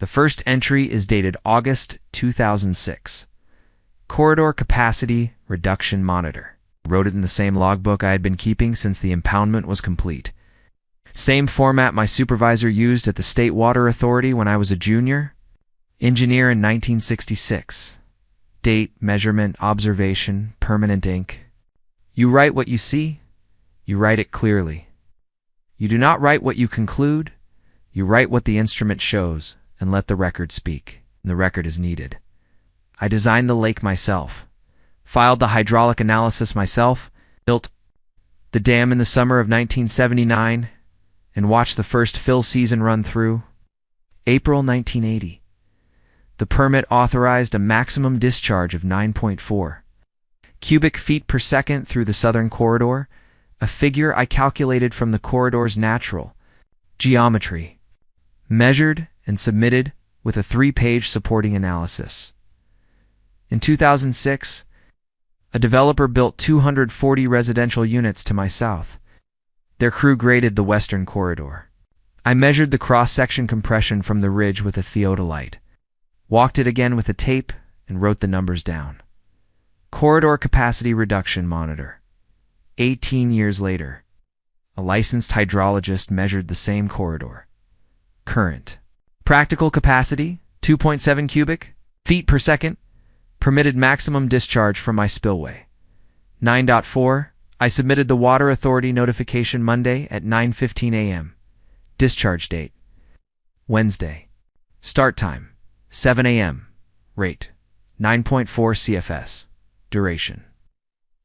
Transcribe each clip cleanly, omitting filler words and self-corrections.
The first entry is dated August 2006. Corridor Capacity Reduction Monitor. Wrote it in the same logbook I had been keeping since the impoundment was complete. Same format my supervisor used at the State Water Authority when I was a junior. Engineer in 1966. Date, measurement, observation, permanent ink. You write what you see. You write it clearly. You do not write what you conclude. You write what the instrument shows and let the record speak. The record is needed. I designed the lake myself, filed the hydraulic analysis myself, built the dam in the summer of 1979, and watched the first fill season run through. April 1980. The permit authorized a maximum discharge of 9.4 cubic feet per second through the southern corridor, a figure I calculated from the corridor's natural geometry, measured and submitted with a 3-page supporting analysis. In 2006, a developer built 240 residential units to my south. Their crew graded the western corridor. I measured the cross-section compression from the ridge with a theodolite, walked it again with a tape, and wrote the numbers down. Corridor Capacity Reduction Monitor. 18 years later, a licensed hydrologist measured the same corridor. Current. Practical capacity, 2.7 cubic feet per second. Permitted maximum discharge from my spillway. 9.4. I submitted the Water Authority notification Monday at 9:15 a.m. Discharge date: Wednesday. Start time: 7 a.m. Rate: 9.4 CFS. Duration.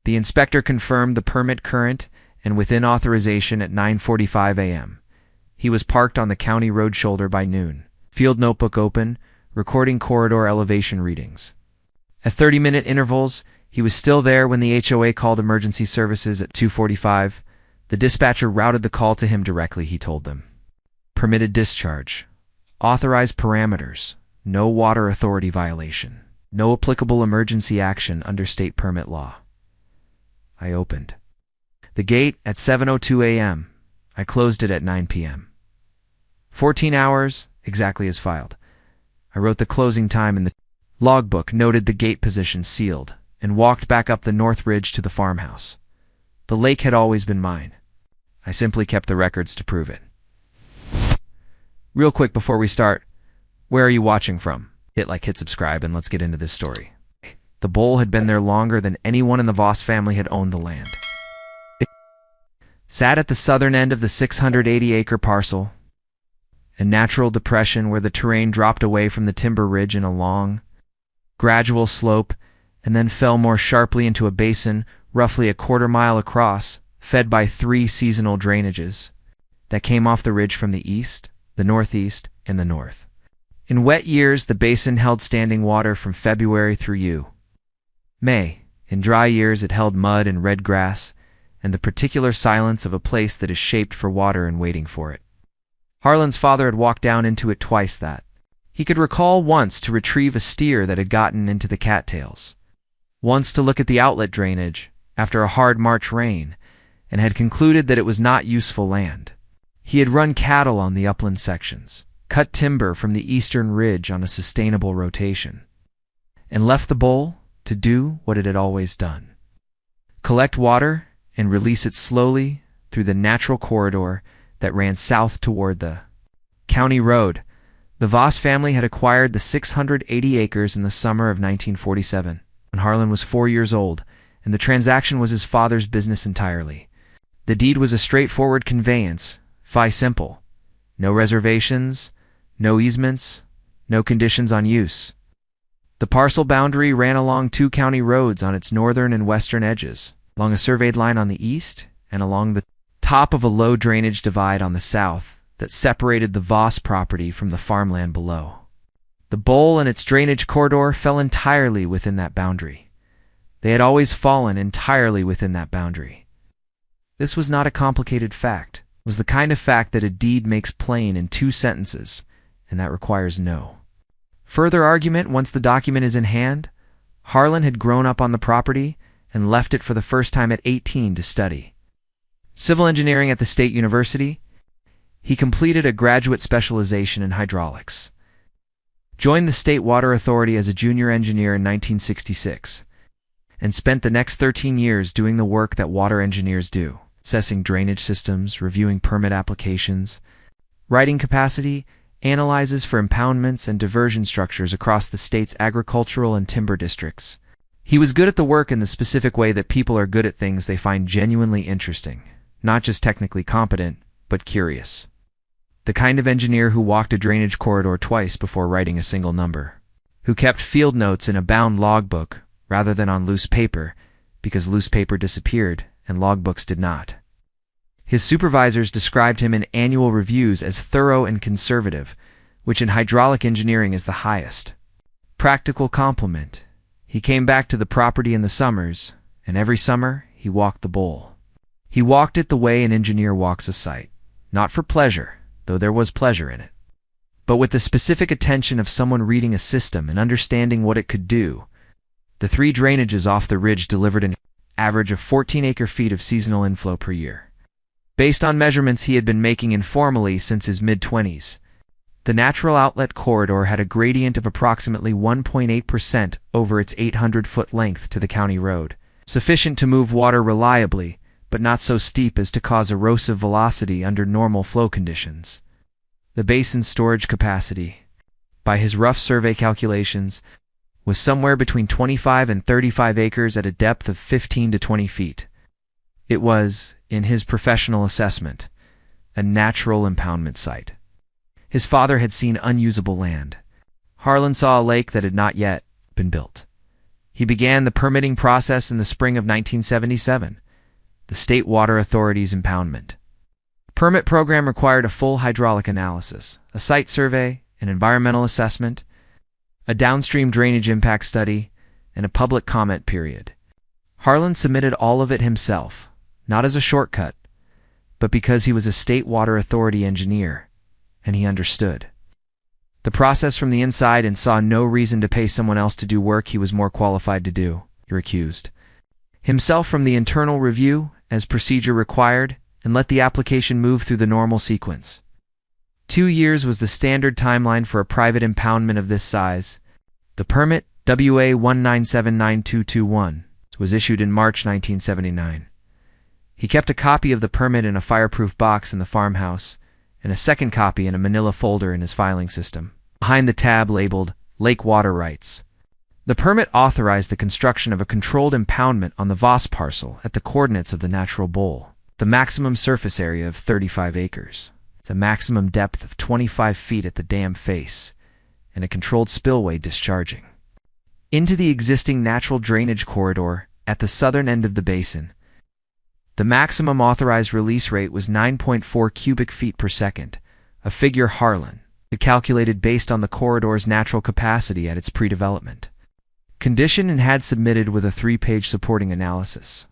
The inspector confirmed the permit current and within authorization at 9:45 a.m. He was parked on the county road shoulder by noon. Field notebook open, recording corridor elevation readings. At 30-minute intervals, he was still there when the HOA called emergency services at 2:45. The dispatcher routed the call to him directly, he told them. Permitted discharge. Authorized parameters. No water authority violation. No applicable emergency action under state permit law. I opened the gate at 7:02 a.m. I closed it at 9 p.m. 14 hours, exactly as filed. I wrote the closing time in the logbook, noted the gate position sealed, and walked back up the north ridge to the farmhouse. The lake had always been mine. I simply kept the records to prove it. Real quick before we start, where are you watching from? Hit like, hit subscribe, and let's get into this story. The bull had been there longer than anyone in the Voss family had owned the land. It sat at the southern end of the 680-acre parcel, a natural depression where the terrain dropped away from the timber ridge in a long, gradual slope, and then fell more sharply into a basin roughly a quarter-mile across, fed by 3 seasonal drainages that came off the ridge from the east, the northeast, and the north. In wet years, the basin held standing water from February through May. In dry years, it held mud and red grass, and the particular silence of a place that is shaped for water and waiting for it. Harlan's father had walked down into it twice that. He could recall once to retrieve a steer that had gotten into the cattails, once to look at the outlet drainage after a hard March rain, and had concluded that it was not useful land. He had run cattle on the upland sections, cut timber from the eastern ridge on a sustainable rotation, and left the bowl to do what it had always done: collect water and release it slowly through the natural corridor that ran south toward the county road. The Voss family had acquired the 680 acres in the summer of 1947, when Harlan was 4 years old, and the transaction was his father's business entirely. The deed was a straightforward conveyance, fie simple. No reservations, no easements, no conditions on use. The parcel boundary ran along 2 county roads on its northern and western edges, along a surveyed line on the east, and along the top of a low drainage divide on the south that separated the Voss property from the farmland below. The bowl and its drainage corridor fell entirely within that boundary. They had always fallen entirely within that boundary. This was not a complicated fact. It was the kind of fact that a deed makes plain in 2 sentences, and that requires no further argument once the document is in hand. Harlan had grown up on the property and left it for the first time at 18 to study civil engineering at the State University. He completed a graduate specialization in hydraulics. joined the State Water Authority as a junior engineer in 1966, and spent the next 13 years doing the work that water engineers do, assessing drainage systems, reviewing permit applications, writing capacity analyses for impoundments and diversion structures across the state's agricultural and timber districts. He was good at the work in the specific way that people are good at things they find genuinely interesting, not just technically competent, but curious. The kind of engineer who walked a drainage corridor twice before writing a single number, who kept field notes in a bound logbook rather than on loose paper, because loose paper disappeared and logbooks did not. His supervisors described him in annual reviews as thorough and conservative, which in hydraulic engineering is the highest. Practical compliment. He came back to the property in the summers, and every summer he walked the bowl. He walked it the way an engineer walks a site, not for pleasure, though there was pleasure in it, but with the specific attention of someone reading a system and understanding what it could do. The 3 drainages off the ridge delivered an average of 14 acre-feet of seasonal inflow per year. Based on measurements he had been making informally since his mid-20s, the natural outlet corridor had a gradient of approximately 1.8% over its 800-foot length to the county road, sufficient to move water reliably, but not so steep as to cause erosive velocity under normal flow conditions. The basin's storage capacity, by his rough survey calculations, was somewhere between 25 and 35 acres at a depth of 15 to 20 feet. It was, in his professional assessment, a natural impoundment site. His father had seen unusable land. Harlan saw a lake that had not yet been built. He began the permitting process in the spring of 1977, the State Water Authority's impoundment. The permit program required a full hydraulic analysis, a site survey, an environmental assessment, a downstream drainage impact study, and a public comment period. Harlan submitted all of it himself, not as a shortcut, but because he was a State Water Authority engineer, and he understood the process from the inside and saw no reason to pay someone else to do work he was more qualified to do, he recused himself from the internal review as procedure required and let the application move through the normal sequence. 2 years was the standard timeline for a private impoundment of this size. The permit, WA 1979221, was issued in March 1979. He kept a copy of the permit in a fireproof box in the farmhouse, and a second copy in a manila folder in his filing system, behind the tab labeled Lake Water Rights. The permit authorized the construction of a controlled impoundment on the Voss parcel at the coordinates of the natural bowl, the maximum surface area of 35 acres, the maximum depth of 25 feet at the dam face, and a controlled spillway discharging into the existing natural drainage corridor at the southern end of the basin. The maximum authorized release rate was 9.4 cubic feet per second, a figure Harlan had calculated based on the corridor's natural capacity at its pre-development condition and had submitted with a 3-page supporting analysis.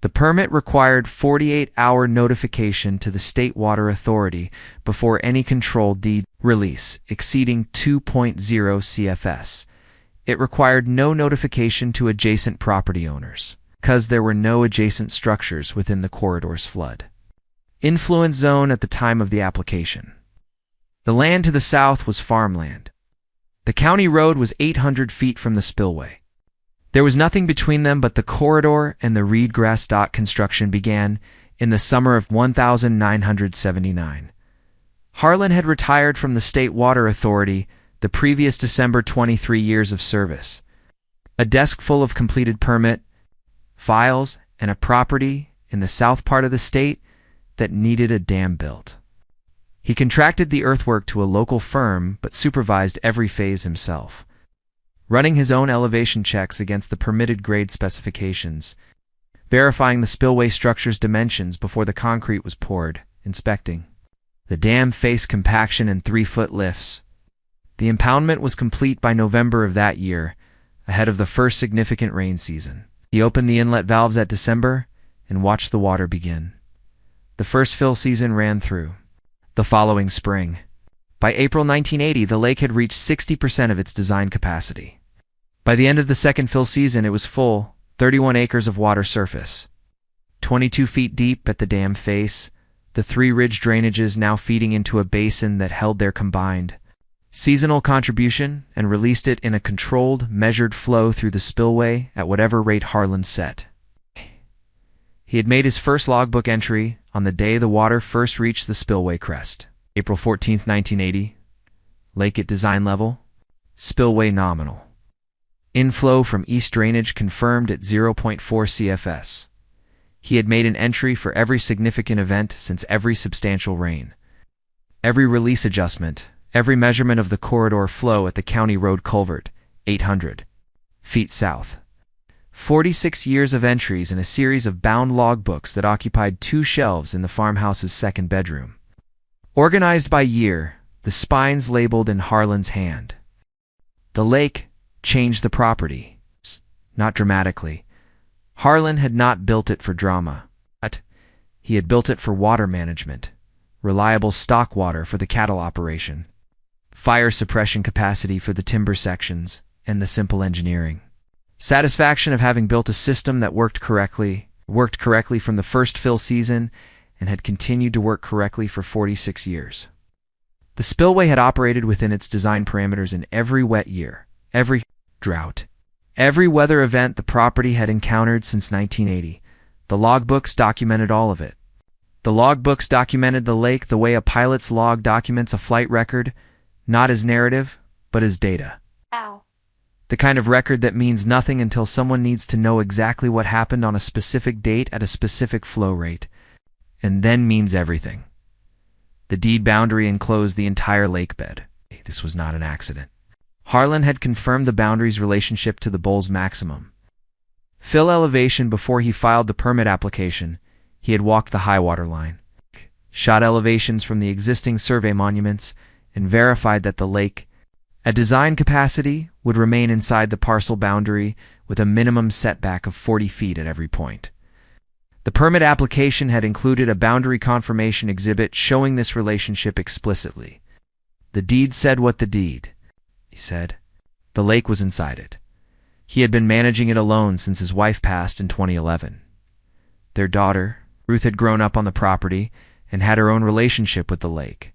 The permit required 48-hour notification to the State Water Authority before any control deed release exceeding 2.0 CFS. It required no notification to adjacent property owners, because there were no adjacent structures within the corridor's flood influence zone at the time of the application. The land to the south was farmland. The county road was 800 feet from the spillway. There was nothing between them but the corridor, and the reed grass dock construction began in the summer of 1979. Harlan had retired from the State Water Authority the previous December, 23 years of service. A desk full of completed permit files and a property in the south part of the state that needed a dam built. He contracted the earthwork to a local firm but supervised every phase himself, running his own elevation checks against the permitted grade specifications, verifying the spillway structure's dimensions before the concrete was poured, inspecting the dam face compaction and 3-foot lifts. The impoundment was complete by November of that year, ahead of the first significant rain season. He opened the inlet valves at December and watched the water begin. The first fill season ran through the following spring. By April 1980, the lake had reached 60% of its design capacity. By the end of the second fill season, it was full, 31 acres of water surface, 22 feet deep at the dam face, the 3 ridge drainages now feeding into a basin that held their combined seasonal contribution and released it in a controlled, measured flow through the spillway at whatever rate Harlan set. He had made his first logbook entry on the day the water first reached the spillway crest. April 14, 1980. Lake at design level. Spillway nominal. Inflow from east drainage confirmed at 0.4 CFS. He had made an entry for every significant event since every substantial rain. Every release adjustment, every measurement of the corridor flow at the county road culvert, 800 feet south. 46 years of entries in a series of bound logbooks that occupied 2 shelves in the farmhouse's second bedroom. Organized by year, the spines labeled in Harlan's hand. The lake changed the property, not dramatically. Harlan had not built it for drama, but he had built it for water management, reliable stock water for the cattle operation, fire suppression capacity for the timber sections, and the simple engineering. Satisfaction of having built a system that worked correctly from the first fill season and had continued to work correctly for 46 years. The spillway had operated within its design parameters in every wet year, every drought, every weather event the property had encountered since 1980. The logbooks documented all of it. The logbooks documented the lake the way a pilot's log documents a flight record, not as narrative, but as data. Ow. The kind of record that means nothing until someone needs to know exactly what happened on a specific date at a specific flow rate, and then means everything. The deed boundary enclosed the entire lake bed. This was not an accident. Harlan had confirmed the boundary's relationship to the bowl's maximum. Fill elevation before he filed the permit application, he had walked the high water line, shot elevations from the existing survey monuments, and verified that the lake, at design capacity, would remain inside the parcel boundary with a minimum setback of 40 feet at every point. The permit application had included a boundary confirmation exhibit showing this relationship explicitly. The deed said what the deed, he said. The lake was inside it. He had been managing it alone since his wife passed in 2011. Their daughter, Ruth, had grown up on the property and had her own relationship with the lake.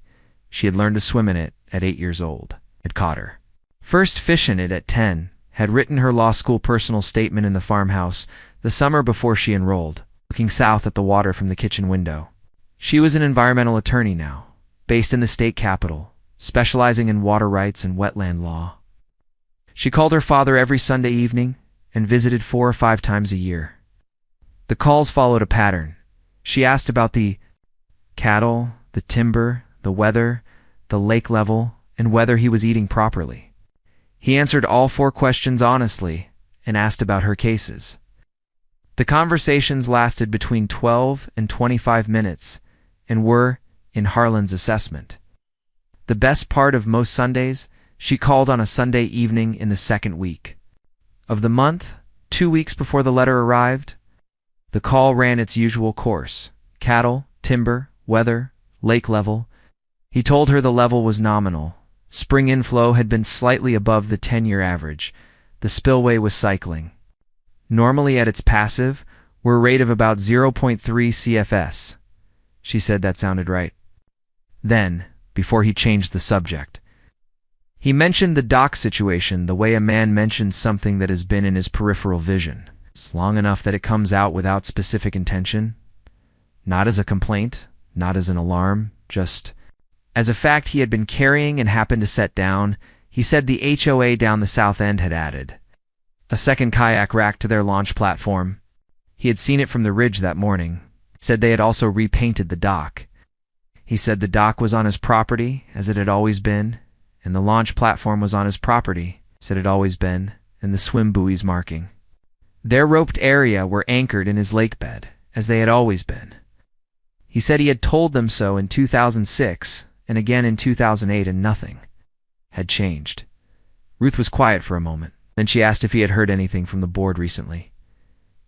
She had learned to swim in it at 8 years old. Had caught her first fish in it at 10, had written her law school personal statement in the farmhouse the summer before she enrolled, looking south at the water from the kitchen window. She was an environmental attorney now, based in the state capital, specializing in water rights and wetland law. She called her father every Sunday evening and visited 4 or 5 times a year. The calls followed a pattern. She asked about the cattle, the timber, the weather, the lake level, and whether he was eating properly. He answered all 4 questions honestly and asked about her cases. The conversations lasted between 12 and 25 minutes and were, in Harlan's assessment, the best part of most Sundays. She called on a Sunday evening in the second week of the month, 2 weeks before the letter arrived. The call ran its usual course: cattle, timber, weather, lake level. He told her the level was nominal. Spring inflow had been slightly above the 10-year average. The spillway was cycling, normally at its passive, were rate of about 0.3 CFS. She said that sounded right. Then, before he changed the subject, he mentioned the dock situation the way a man mentions something that has been in his peripheral vision. It's long enough that it comes out without specific intention. Not as a complaint, not as an alarm, just as a fact he had been carrying and happened to set down. He said the HOA down the south end had added a second kayak rack to their launch platform. He had seen it from the ridge that morning. Said they had also repainted the dock. He said the dock was on his property, as it had always been, and the launch platform was on his property, as it had always been, and the swim buoys marking their roped area were anchored in his lake bed, as they had always been. He said he had told them so in 2006 and again in 2008, and nothing had changed. Ruth was quiet for a moment. Then she asked if he had heard anything from the board recently.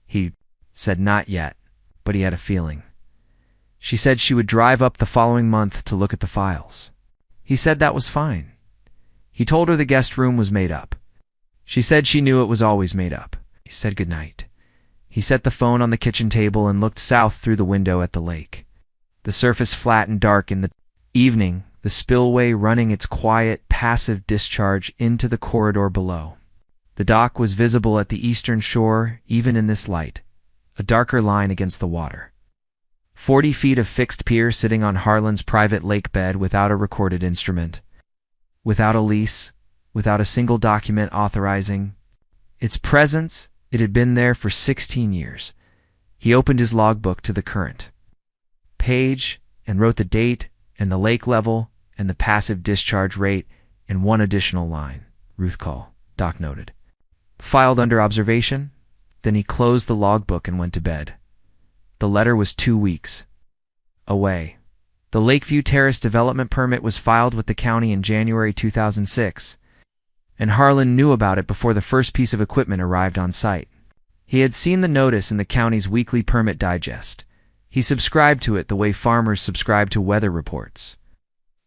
He said not yet, but he had a feeling. She said she would drive up the following month to look at the files. He said that was fine. He told her the guest room was made up. She said she knew it was always made up. He said goodnight. He set the phone on the kitchen table and looked south through the window at the lake. The surface flat and dark in the evening, the spillway running its quiet, passive discharge into the corridor below. The dock was visible at the eastern shore, even in this light, a darker line against the water. 40 feet of fixed pier sitting on Harlan's private lake bed without a recorded instrument, without a lease, without a single document authorizing its presence. It had been there for 16 years. He opened his logbook to the current page and wrote the date and the lake level and the passive discharge rate and one additional line. Ruth call, Doc noted. Filed under observation. Then he closed the logbook and went to bed. The letter was 2 weeks away. The Lakeview Terrace development permit was filed with the county in January 2006, and Harlan knew about it before the first piece of equipment arrived on site. He had seen the notice in the county's weekly permit digest. He subscribed to it the way farmers subscribe to weather reports.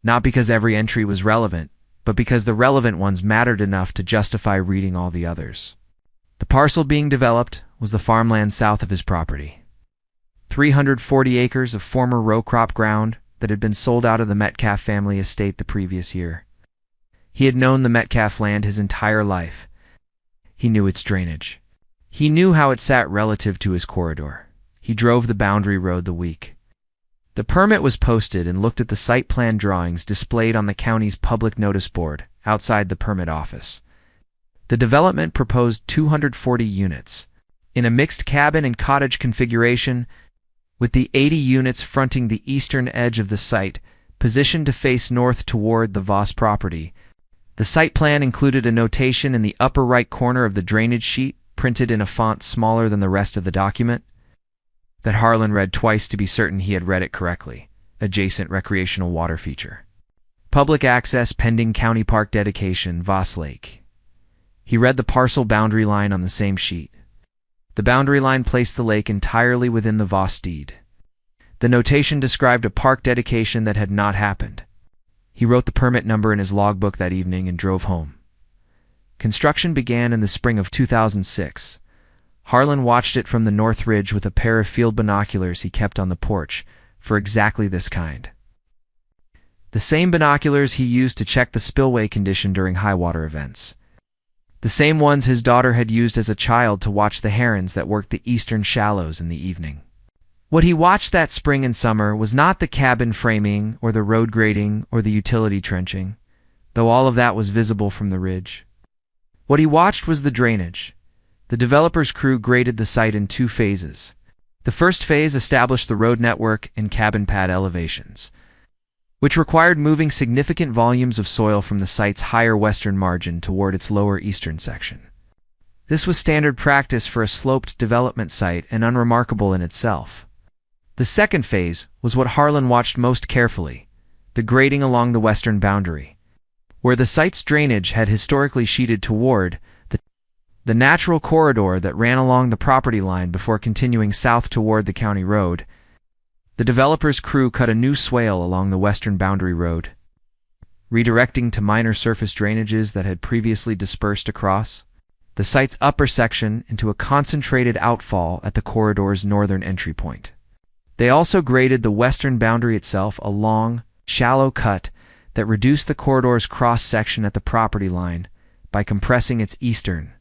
Not because every entry was relevant, but because the relevant ones mattered enough to justify reading all the others. The parcel being developed was the farmland south of his property. 340 acres of former row crop ground that had been sold out of the Metcalf family estate the previous year. He had known the Metcalf land his entire life. He knew its drainage. He knew how it sat relative to his corridor. He drove the boundary road the week the permit was posted and looked at the site plan drawings displayed on the county's public notice board outside the permit office. The development proposed 240 units in a mixed cabin and cottage configuration, with the 80 units fronting the eastern edge of the site, positioned to face north toward the Voss property. The site plan included a notation in the upper right corner of the drainage sheet, printed in a font smaller than the rest of the document, that Harlan read twice to be certain he had read it correctly. Adjacent recreational water feature. Public access pending county park dedication, Voss Lake. He read the parcel boundary line on the same sheet. The boundary line placed the lake entirely within the Voss deed. The notation described a park dedication that had not happened. He wrote the permit number in his logbook that evening and drove home. Construction began in the spring of 2006. Harlan watched it from the North Ridge with a pair of field binoculars he kept on the porch for exactly this kind. The same binoculars he used to check the spillway condition during high water events. The same ones his daughter had used as a child to watch the herons that worked the eastern shallows in the evening. What he watched that spring and summer was not the cabin framing or the road grading or the utility trenching, though all of that was visible from the ridge. What he watched was the drainage. The developer's crew graded the site in 2 phases. The first phase established the road network and cabin pad elevations, which required moving significant volumes of soil from the site's higher western margin toward its lower eastern section. This was standard practice for a sloped development site and unremarkable in itself. The second phase was what Harlan watched most carefully, the grading along the western boundary, where the site's drainage had historically sheeted toward the natural corridor that ran along the property line before continuing south toward the county road. The developer's crew cut a new swale along the western boundary road, redirecting to minor surface drainages that had previously dispersed across the site's upper section into a concentrated outfall at the corridor's northern entry point. They also graded the western boundary itself, a long, shallow cut that reduced the corridor's cross-section at the property line by compressing its eastern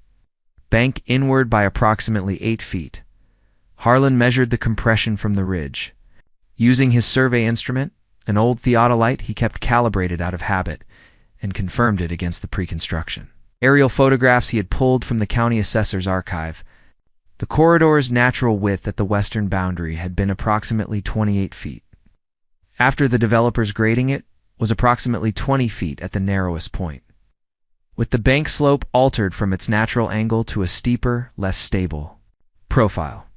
bank inward by approximately 8 feet. Harlan measured the compression from the ridge. Using his survey instrument, an old theodolite he kept calibrated out of habit, and confirmed it against the pre-construction aerial photographs he had pulled from the county assessor's archive. The corridor's natural width at the western boundary had been approximately 28 feet. After the developers grading it, was approximately 20 feet at the narrowest point, with the bank slope altered from its natural angle to a steeper, less stable profile.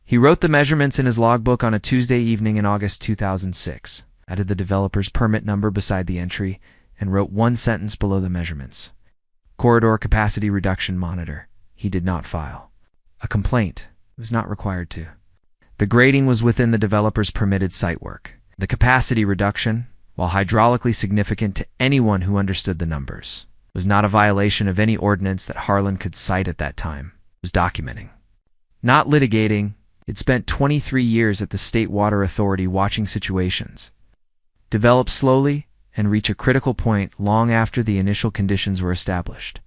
He wrote the measurements in his logbook on a Tuesday evening in August 2006, added the developer's permit number beside the entry, and wrote one sentence below the measurements. Corridor capacity reduction monitor. He did not file a complaint. He was not required to. The grading was within the developer's permitted site work. The capacity reduction, while hydraulically significant to anyone who understood the numbers, was not a violation of any ordinance that Harlan could cite at that time. It was documenting, not litigating. It spent 23 years at the State Water Authority watching situations develop slowly, and reach a critical point long after the initial conditions were established.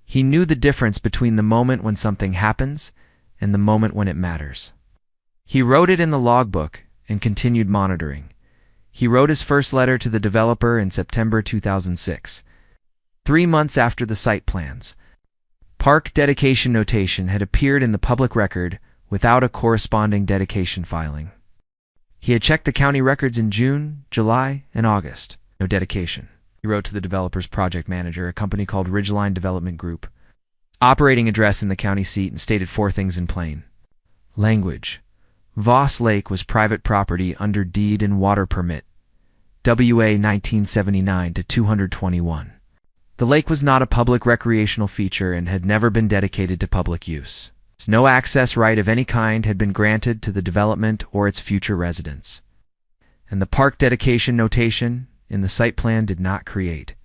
He knew the difference between the moment when something happens and the moment when it matters. He wrote it in the logbook and continued monitoring. He wrote his first letter to the developer in September 2006, 3 months after the site plans. Park dedication notation had appeared in the public record without a corresponding dedication filing. He had checked the county records in June, July, and August. No dedication. He wrote to the developer's project manager, a company called Ridgeline Development Group, operating address in the county seat, and stated 4 things in plain language. Voss Lake was private property under deed and water permit, WA 1979-221. The lake was not a public recreational feature and had never been dedicated to public use. No access right of any kind had been granted to the development or its future residents. And the park dedication notation in the site plan did not create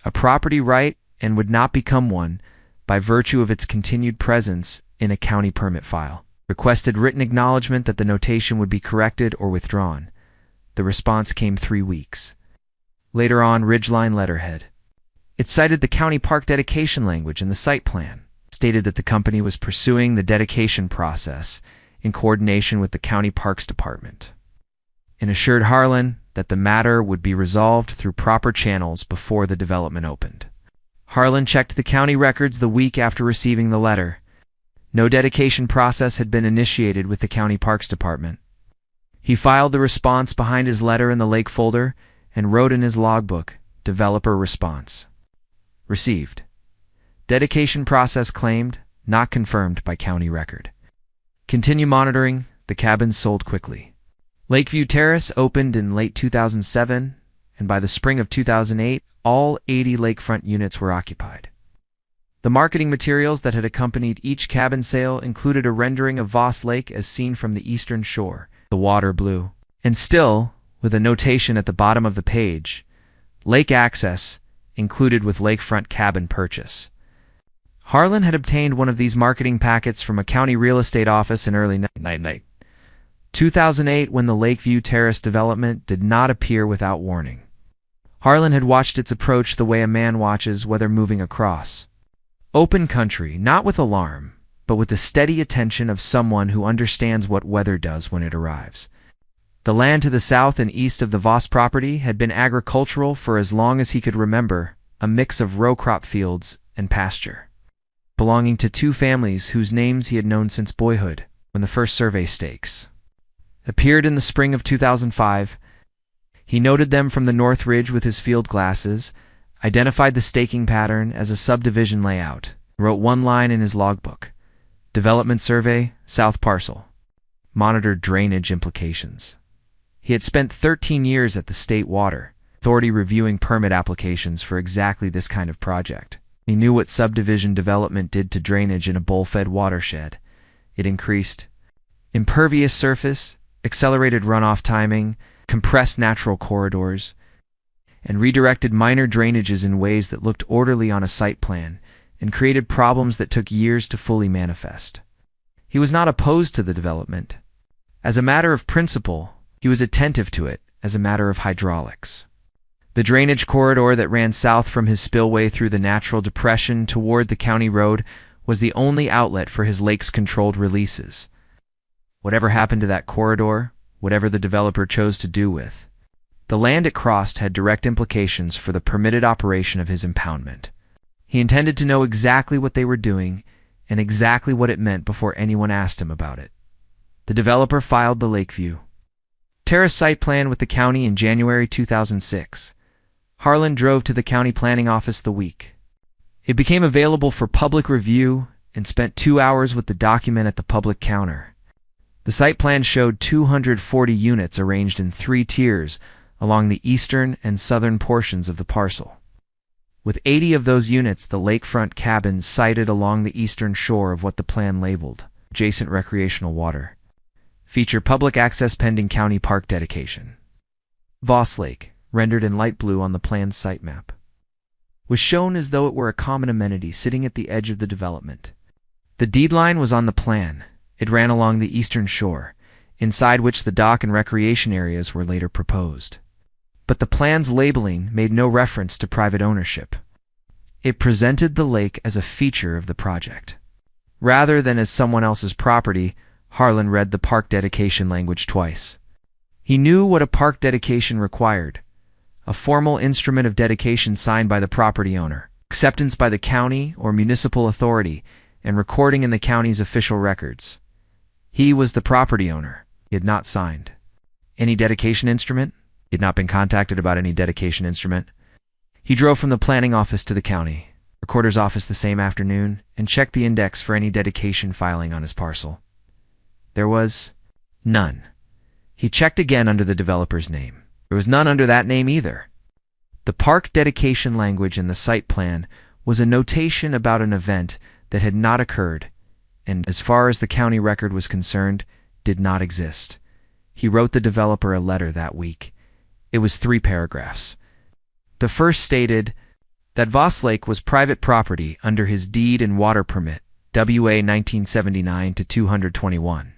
a property right and would not become one by virtue of its continued presence in a county permit file. Requested written acknowledgement that the notation would be corrected or withdrawn. The response came 3 weeks. Later on, Ridgeline letterhead. It cited the county park dedication language in the site plan, stated that the company was pursuing the dedication process in coordination with the county parks department, and assured Harlan that the matter would be resolved through proper channels before the development opened. Harlan checked the county records the week after receiving the letter. No dedication process had been initiated with the county parks department. He filed the response behind his letter in the lake folder and wrote in his logbook, "Developer response. Received. Dedication process claimed, not confirmed by county record. Continue monitoring, the cabins sold quickly." Lakeview Terrace opened in late 2007, and by the spring of 2008, all 80 lakefront units were occupied. The marketing materials that had accompanied each cabin sale included a rendering of Voss Lake as seen from the eastern shore, the water blue, and still, with a notation at the bottom of the page, lake access included with lakefront cabin purchase. Harlan had obtained one of these marketing packets from a county real estate office in early 2008 when the Lakeview Terrace development did not appear without warning. Harlan had watched its approach the way a man watches weather moving across open country, not with alarm, but with the steady attention of someone who understands what weather does when it arrives. The land to the south and east of the Voss property had been agricultural for as long as he could remember, a mix of row crop fields and pasture, belonging to 2 families whose names he had known since boyhood, when the first survey stakes appeared in the spring of 2005. He noted them from the north ridge with his field glasses, identified the staking pattern as a subdivision layout, wrote 1 line in his logbook, "Development survey, south parcel." Monitored drainage implications. He had spent 13 years at the State Water Authority reviewing permit applications for exactly this kind of project. He knew what subdivision development did to drainage in a bowl-fed watershed. It increased impervious surface, accelerated runoff timing, compressed natural corridors, and redirected minor drainages in ways that looked orderly on a site plan and created problems that took years to fully manifest. He was not opposed to the development. As a matter of principle, he was attentive to it as a matter of hydraulics. The drainage corridor that ran south from his spillway through the natural depression toward the county road was the only outlet for his lakes-controlled releases. Whatever happened to that corridor, whatever the developer chose to do with, the land it crossed had direct implications for the permitted operation of his impoundment. He intended to know exactly what they were doing and exactly what it meant before anyone asked him about it. The developer filed the Lakeview Terrace site plan with the county in January 2006. Harlan drove to the county planning office the week it became available for public review and spent 2 hours with the document at the public counter. The site plan showed 240 units arranged in 3 tiers along the eastern and southern portions of the parcel, with 80 of those units the lakefront cabins sited along the eastern shore of what the plan labeled adjacent recreational water. Feature public access pending county park dedication. Voss Lake, rendered in light blue on the plan's site map, was shown as though it were a common amenity sitting at the edge of the development. The deed line was on the plan. It ran along the eastern shore, inside which the dock and recreation areas were later proposed. but the plan's labeling made no reference to private ownership. It presented the lake as a feature of the project. Rather than as someone else's property, Harlan read the park dedication language twice. He knew what a park dedication required: a formal instrument of dedication signed by the property owner, acceptance by the county or municipal authority, and recording in the county's official records. He was the property owner. He had not signed any dedication instrument. He had not been contacted about any dedication instrument. He drove from the planning office to the county recorder's office the same afternoon and checked the index for any dedication filing on his parcel. There was none. He checked again under the developer's name. There was none under that name either. The park dedication language in the site plan was a notation about an event that had not occurred and, as far as the county record was concerned, did not exist. He wrote the developer a letter that week. It was 3 paragraphs. The first stated that Voss Lake was private property under his deed and water permit, WA 1979-221,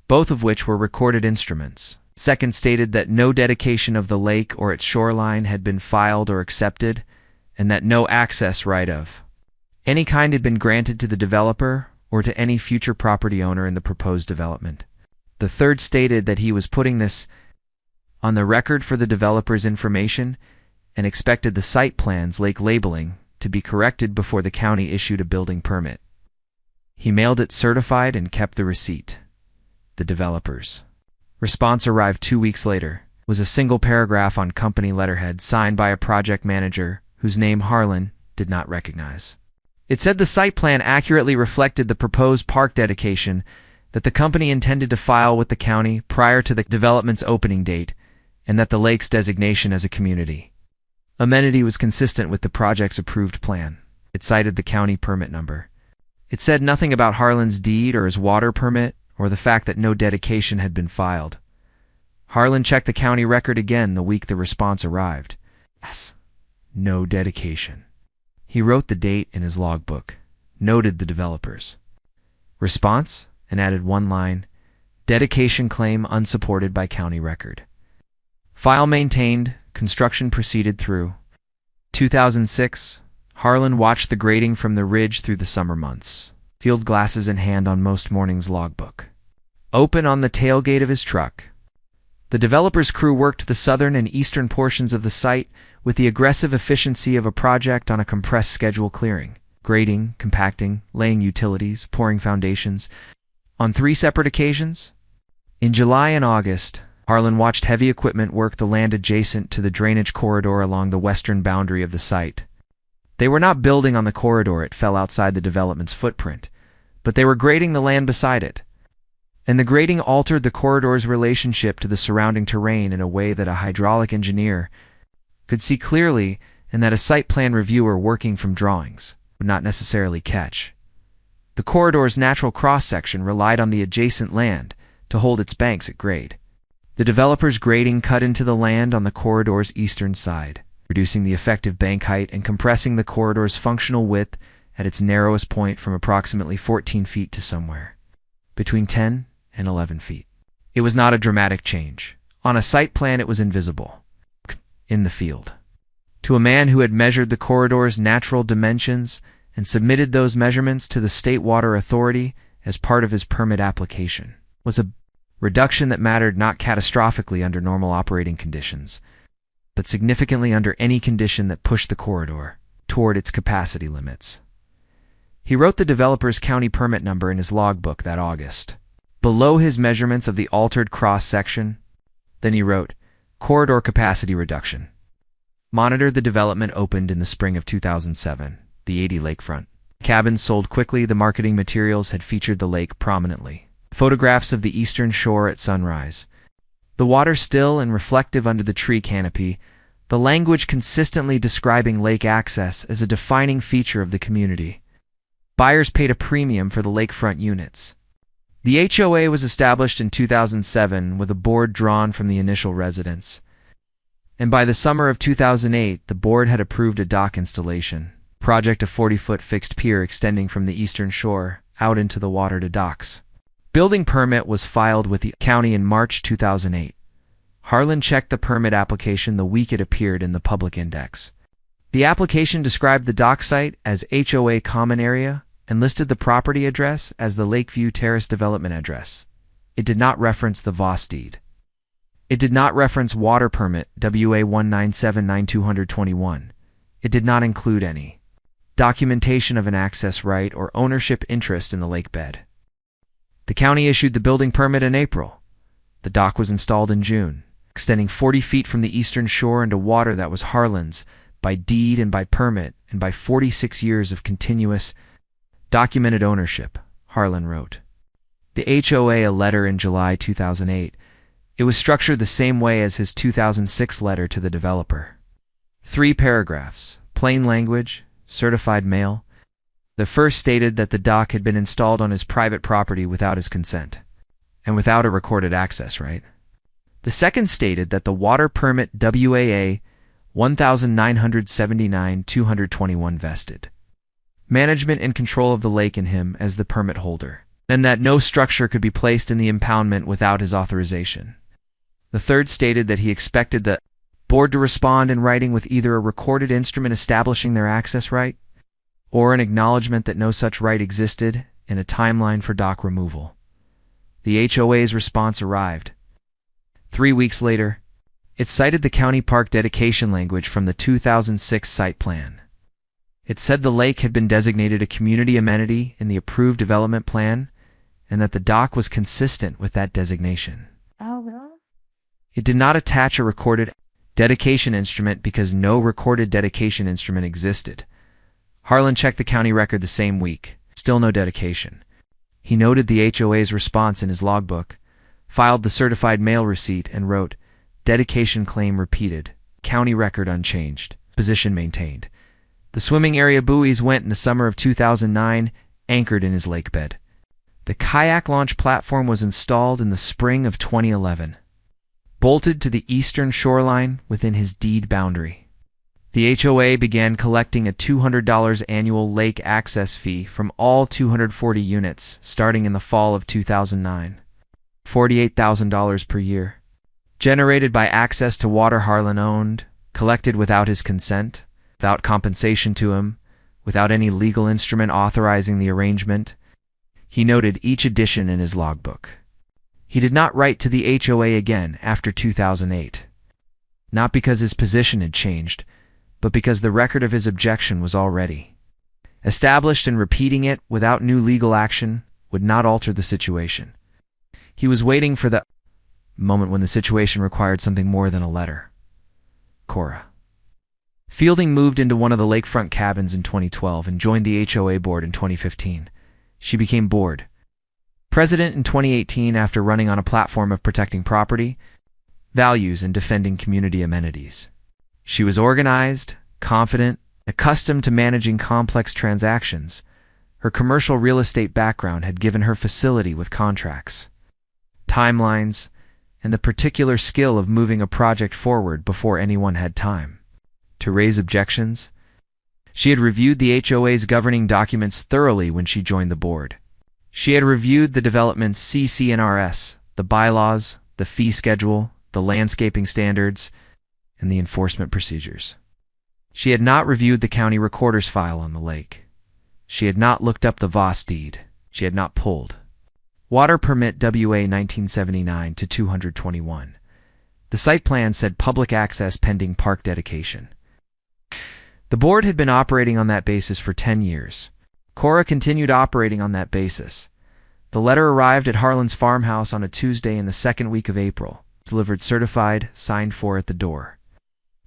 both of which were recorded instruments. Second stated that no dedication of the lake or its shoreline had been filed or accepted, and that no access right of any kind had been granted to the developer or to any future property owner in the proposed development. The third stated that he was putting this on the record for the developer's information and expected the site plan's lake labeling to be corrected before the county issued a building permit. He mailed it certified and kept the receipt. The developer's response arrived 2 weeks later. It was a single paragraph on company letterhead signed by a project manager whose name Harlan did not recognize. It said the site plan accurately reflected the proposed park dedication that the company intended to file with the county prior to the development's opening date, and that the lake's designation as a community amenity was consistent with the project's approved plan. It cited the county permit number. It said nothing about Harlan's deed or his water permit or the fact that no dedication had been filed. Harlan checked the county record again the week the response arrived. Yes, no dedication. He wrote the date in his logbook, noted the developer's response, and added one line: dedication claim unsupported by county record. File maintained, construction proceeded through. 2006, Harlan watched the grading from the ridge through the summer months, field glasses in hand on most mornings' logbook open on the tailgate of his truck. The developer's crew worked the southern and eastern portions of the site with the aggressive efficiency of a project on a compressed schedule, clearing, grading, compacting, laying utilities, pouring foundations. On 3 separate occasions, in July and August, Harlan watched heavy equipment work the land adjacent to the drainage corridor along the western boundary of the site. They were not building on the corridor; it fell outside the development's footprint, but they were grading the land beside it. And the grading altered the corridor's relationship to the surrounding terrain in a way that a hydraulic engineer could see clearly and that a site plan reviewer working from drawings would not necessarily catch. The corridor's natural cross-section relied on the adjacent land to hold its banks at grade. The developer's grading cut into the land on the corridor's eastern side, reducing the effective bank height and compressing the corridor's functional width at its narrowest point from approximately 14 feet to somewhere between 10 and 11 feet. It was not a dramatic change. On a site plan, it was invisible in the field. To a man who had measured the corridor's natural dimensions and submitted those measurements to the State Water Authority as part of his permit application, was a reduction that mattered not catastrophically under normal operating conditions, but significantly under any condition that pushed the corridor toward its capacity limits. He wrote the developer's county permit number in his logbook that August, below his measurements of the altered cross-section. Then he wrote, corridor capacity reduction. Monitor. The development opened in the spring of 2007, the 80 lakefront. Cabins sold quickly. The marketing materials had featured the lake prominently. Photographs of the eastern shore at sunrise. The water still and reflective under the tree canopy. The language consistently describing lake access as a defining feature of the community. Buyers paid a premium for the lakefront units. The HOA was established in 2007 with a board drawn from the initial residents. And by the summer of 2008, the board had approved a dock installation project, a 40-foot fixed pier extending from the eastern shore out into the water to docks. Building permit was filed with the county in March 2008. Harlan checked the permit application the week it appeared in the public index. The application described the dock site as HOA common area and listed the property address as the Lakeview Terrace development address. It did not reference the VOS deed. It did not reference water permit WA 1979221. It did not include any documentation of an access right or ownership interest in the lake bed. The county issued the building permit in April. The dock was installed in June, extending 40 feet from the eastern shore into water that was Harlan's by deed and by permit and by 46 years of continuous documented ownership, Harlan wrote. The HOA a letter in July 2008. It was structured the same way as his 2006 letter to the developer. 3 paragraphs, plain language, certified mail. The first stated that the dock had been installed on his private property without his consent, and without a recorded access right. The second stated that the water permit WAA 1979221 vested management and control of the lake in him as the permit holder, and that no structure could be placed in the impoundment without his authorization. The third stated that he expected the board to respond in writing with either a recorded instrument establishing their access right or an acknowledgement that no such right existed and a timeline for dock removal. The HOA's response arrived. 3 weeks later, it cited the county park dedication language from the 2006 site plan. It said the lake had been designated a community amenity in the approved development plan and that the dock was consistent with that designation. Oh, really? It did not attach a recorded dedication instrument because no recorded dedication instrument existed. Harlan checked the county record the same week. Still no dedication. He noted the HOA's response in his logbook, filed the certified mail receipt, and wrote, "Dedication claim repeated. County record unchanged. Position maintained." The swimming area buoys went in the summer of 2009, anchored in his lake bed. The kayak launch platform was installed in the spring of 2011, bolted to the eastern shoreline within his deed boundary. The HOA began collecting a $200 annual lake access fee from all 240 units starting in the fall of 2009, $48,000 per year, generated by access to water Harlan owned, collected without his consent, without compensation to him, without any legal instrument authorizing the arrangement. He noted each addition in his logbook. He did not write to the HOA again after 2008, not because his position had changed, but because the record of his objection was already established, and repeating it without new legal action would not alter the situation. He was waiting for the moment when the situation required something more than a letter. Cora Fielding moved into one of the lakefront cabins in 2012 and joined the HOA board in 2015. She became board president in 2018 after running on a platform of protecting property values and defending community amenities. She was organized, confident, accustomed to managing complex transactions. Her commercial real estate background had given her facility with contracts, timelines, and the particular skill of moving a project forward before anyone had time to raise objections. She had reviewed the HOA's governing documents thoroughly when she joined the board. She had reviewed the development's CC&RS, the bylaws, the fee schedule, the landscaping standards, and the enforcement procedures. She had not reviewed the county recorder's file on the lake. She had not looked up the VOS deed. She had not pulled water permit WA 1979-221. The site plan said public access pending park dedication. The board had been operating on that basis for 10 years. Cora continued operating on that basis. The letter arrived at Harlan's farmhouse on a Tuesday in the second week of April, delivered certified, signed for at the door.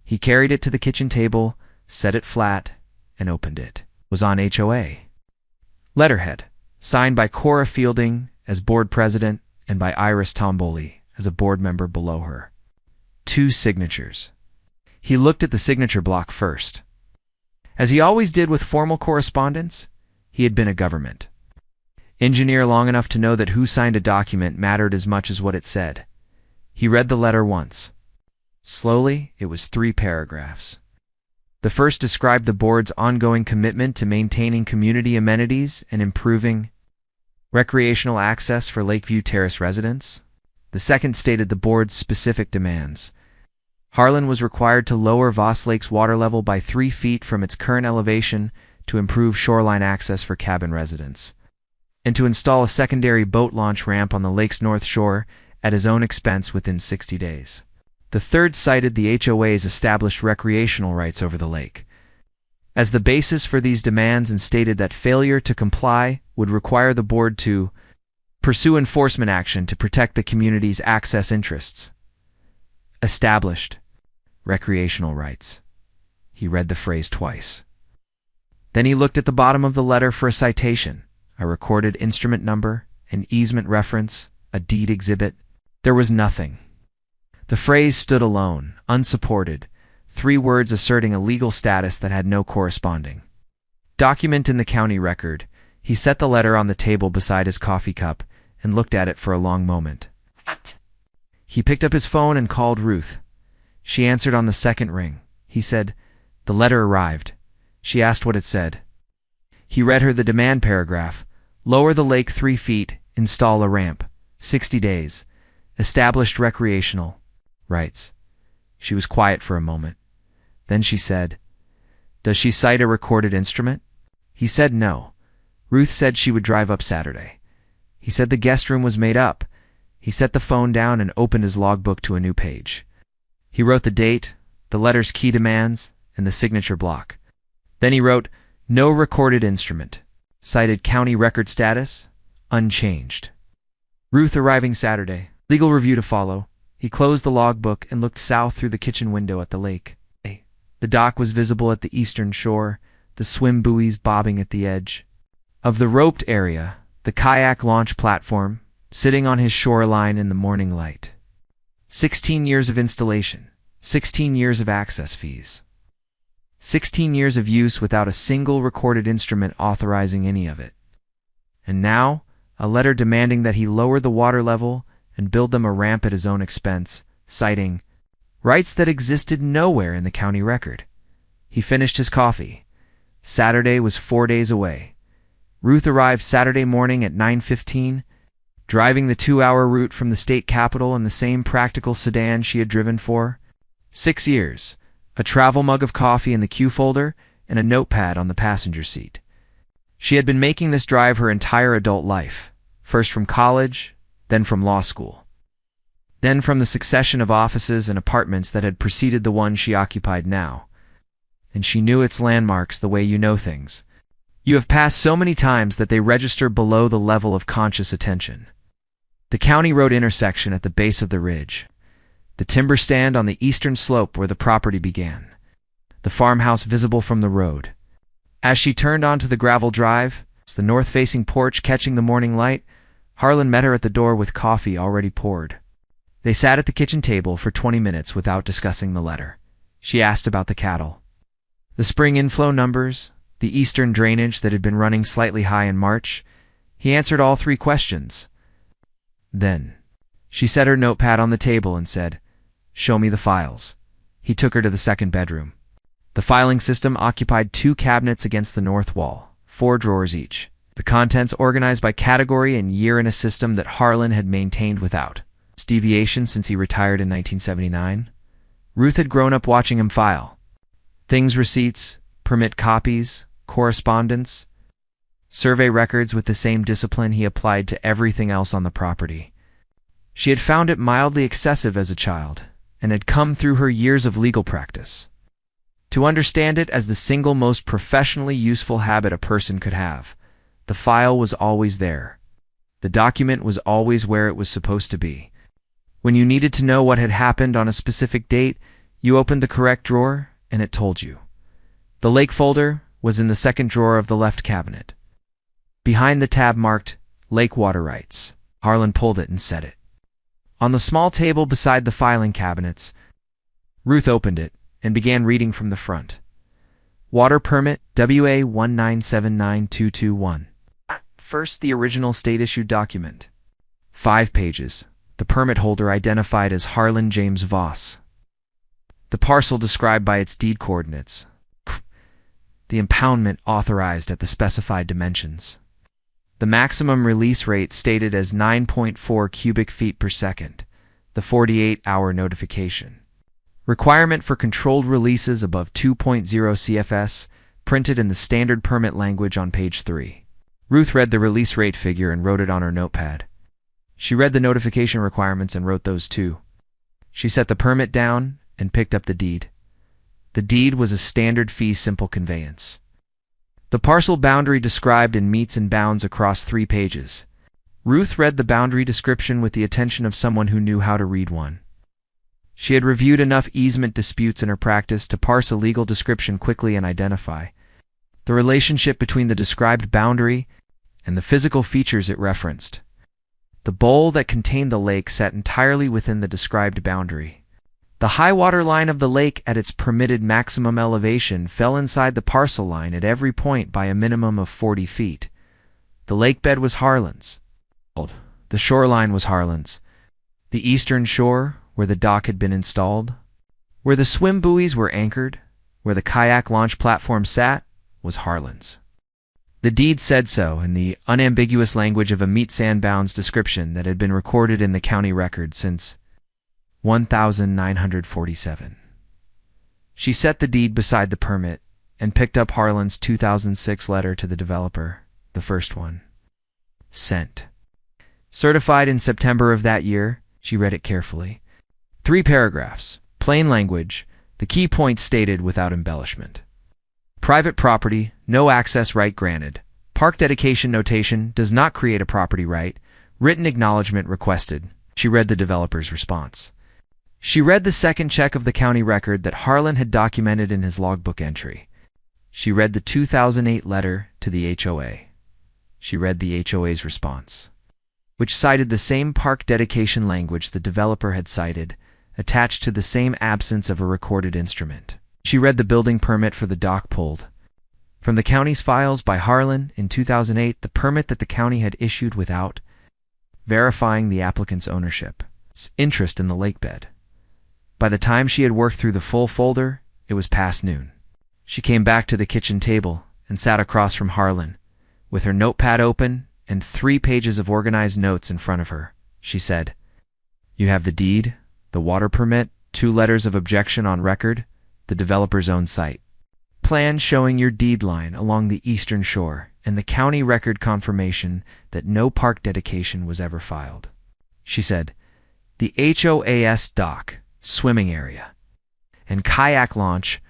He carried it to the kitchen table, set it flat, and opened it. It was on HOA letterhead, signed by Cora Fielding as board president and by Iris Tomboli as a board member below her. 2 signatures. He looked at the signature block first. As he always did with formal correspondence, he had been a government engineer long enough to know that who signed a document mattered as much as what it said. He read the letter once. Slowly, it was 3 paragraphs. The first described the board's ongoing commitment to maintaining community amenities and improving recreational access for Lakeview Terrace residents. The second stated the board's specific demands. Harlan was required to lower Voss Lake's water level by 3 feet from its current elevation to improve shoreline access for cabin residents, and to install a secondary boat launch ramp on the lake's north shore at his own expense within 60 days. The third cited the HOA's established recreational rights over the lake as the basis for these demands, and stated that failure to comply would require the board to pursue enforcement action to protect the community's access interests. Established recreational rights. He read the phrase twice. Then he looked at the bottom of the letter for a citation, a recorded instrument number, an easement reference, a deed exhibit. There was nothing. The phrase stood alone, unsupported, 3 words asserting a legal status that had no corresponding document in the county record. He set the letter on the table beside his coffee cup and looked at it for a long moment. He picked up his phone and called Ruth. She answered on the second ring. He said, "The letter arrived." She asked what it said. He read her the demand paragraph: lower the lake 3 feet, install a ramp, 60 days, established recreational rights. She was quiet for a moment. Then she said, "Does she cite a recorded instrument?" He said no. Ruth said she would drive up Saturday. He said the guest room was made up. He set the phone down and opened his logbook to a new page. He wrote the date, the letter's key demands, and the signature block. Then he wrote, "No recorded instrument. Cited county record status, unchanged. Ruth arriving Saturday. Legal review to follow." He closed the logbook and looked south through the kitchen window at the lake. The dock was visible at the eastern shore, the swim buoys bobbing at the edge of the roped area, the kayak launch platform, sitting on his shoreline in the morning light. 16 years of installation, 16 years of access fees, 16 years of use without a single recorded instrument authorizing any of it. And now, a letter demanding that he lower the water level and build them a ramp at his own expense, citing rights that existed nowhere in the county record. He finished his coffee. Saturday was 4 days away. Ruth arrived Saturday morning at 9:15, driving the 2-hour route from the state capitol in the same practical sedan she had driven for 6 years, a travel mug of coffee in the Q folder, and a notepad on the passenger seat. She had been making this drive her entire adult life, first from college, then from law school, then from the succession of offices and apartments that had preceded the one she occupied now. And she knew its landmarks the way you know things. You have passed so many times that they register below the level of conscious attention. The county road intersection at the base of the ridge, the timber stand on the eastern slope where the property began, the farmhouse visible from the road. As she turned onto the gravel drive, the north-facing porch catching the morning light, Harlan met her at the door with coffee already poured. They sat at the kitchen table for 20 minutes without discussing the letter. She asked about the cattle, the spring inflow numbers, the eastern drainage that had been running slightly high in March. He answered all 3 questions. Then she set her notepad on the table and said, "Show me the files." He took her to the second bedroom. The filing system occupied 2 cabinets against the north wall, 4 drawers each, the contents organized by category and year in a system that Harlan had maintained without deviation since he retired in 1979. Ruth had grown up watching him file things, receipts, permit copies, correspondence, survey records with the same discipline he applied to everything else on the property. She had found it mildly excessive as a child, and had come through her years of legal practice to understand it as the single most professionally useful habit a person could have. The file was always there. The document was always where it was supposed to be. When you needed to know what had happened on a specific date, you opened the correct drawer, and it told you. The lake folder was in the second drawer of the left cabinet. Behind the tab marked Lake Water Rights, Harlan pulled it and set it. On the small table beside the filing cabinets, Ruth opened it and began reading from the front. Water Permit WA 1979221. First, the original state-issued document. 5 pages. The permit holder identified as Harlan James Voss. The parcel described by its deed coordinates. The impoundment authorized at the specified dimensions. The maximum release rate stated as 9.4 cubic feet per second. The 48-hour notification. Requirement for controlled releases above 2.0 CFS, printed in the standard permit language on page 3. Ruth read the release rate figure and wrote it on her notepad. She read the notification requirements and wrote those too. She set the permit down and picked up the deed. The deed was a standard fee simple conveyance. The parcel boundary described in metes and bounds across 3 pages. Ruth read the boundary description with the attention of someone who knew how to read one. She had reviewed enough easement disputes in her practice to parse a legal description quickly and identify the relationship between the described boundary and the physical features it referenced. The bowl that contained the lake sat entirely within the described boundary. The high water line of the lake at its permitted maximum elevation fell inside the parcel line at every point by a minimum of 40 feet. The lake bed was Harlan's. The shoreline was Harlan's. The eastern shore, where the dock had been installed, where the swim buoys were anchored, where the kayak launch platform sat, was Harlan's. The deed said so in the unambiguous language of a meet sand bounds description that had been recorded in the county record since 1947. She set the deed beside the permit and picked up Harlan's 2006 letter to the developer, the first one. Sent. Certified in September of that year, she read it carefully. 3 paragraphs, plain language, the key points stated without embellishment. Private property, no access right granted. Park dedication notation does not create a property right. Written acknowledgement requested. She read the developer's response. She read the second check of the county record that Harlan had documented in his logbook entry. She read the 2008 letter to the HOA. She read the HOA's response, which cited the same park dedication language the developer had cited, attached to the same absence of a recorded instrument. She read the building permit for the dock pulled from the county's files by Harlan in 2008, the permit that the county had issued without verifying the applicant's ownership, interest in the lake bed. By the time she had worked through the full folder, it was past noon. She came back to the kitchen table and sat across from Harlan, with her notepad open and 3 pages of organized notes in front of her. She said, "You have the deed, the water permit, 2 letters of objection on record, the developer's own site, plan showing your deed line along the eastern shore, and the county record confirmation that no park dedication was ever filed." She said, "The HOAS dock, swimming area, and kayak launch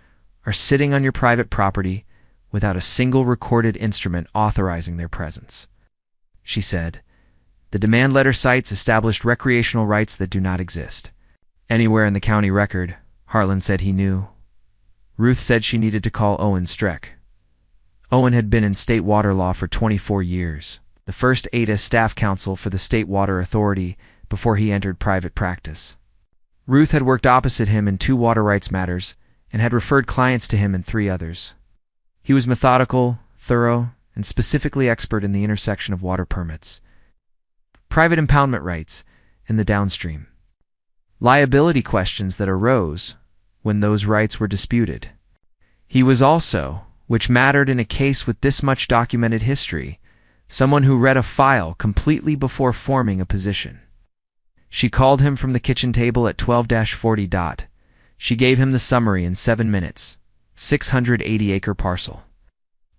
are sitting on your private property without a single recorded instrument authorizing their presence." She said, "The demand letter cites established recreational rights that do not exist anywhere in the county record." Harlan said he knew. Ruth said she needed to call Owen Streck. Owen had been in state water law for 24 years, the first 8 as staff counsel for the State Water Authority before he entered private practice. Ruth had worked opposite him in 2 water rights matters and had referred clients to him in 3 others. He was methodical, thorough, and specifically expert in the intersection of water permits, private impoundment rights, and the downstream liability questions that arose when those rights were disputed. He was also, which mattered in a case with this much documented history, someone who read a file completely before forming a position. She called him from the kitchen table at 12-40. She gave him the summary in 7 minutes. 680-acre parcel.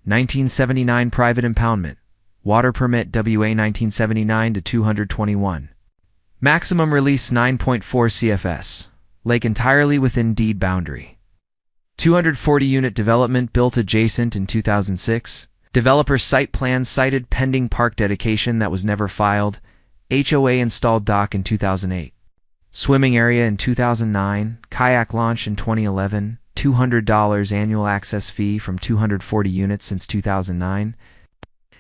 1979 private impoundment. Water permit WA 1979 to 221. Maximum release 9.4 CFS. Lake entirely within deed boundary. 240-unit development built adjacent in 2006. Developer site plan cited pending park dedication that was never filed. HOA installed dock in 2008. Swimming area in 2009. Kayak launch in 2011. $200 annual access fee from 240 units since 2009.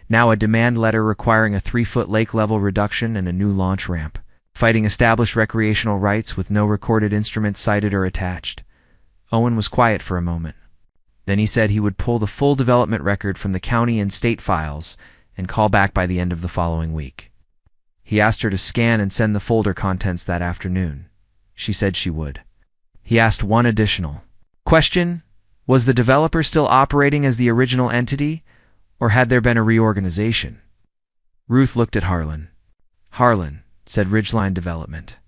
Now a demand letter requiring a 3-foot lake level reduction and a new launch ramp. Fighting established recreational rights with no recorded instrument cited or attached. Owen was quiet for a moment. Then he said he would pull the full development record from the county and state files and call back by the end of the following week. He asked her to scan and send the folder contents that afternoon. She said she would. He asked one additional question: was the developer still operating as the original entity, or had there been a reorganization? Ruth looked at Harlan. Harlan, said Ridgeline Development.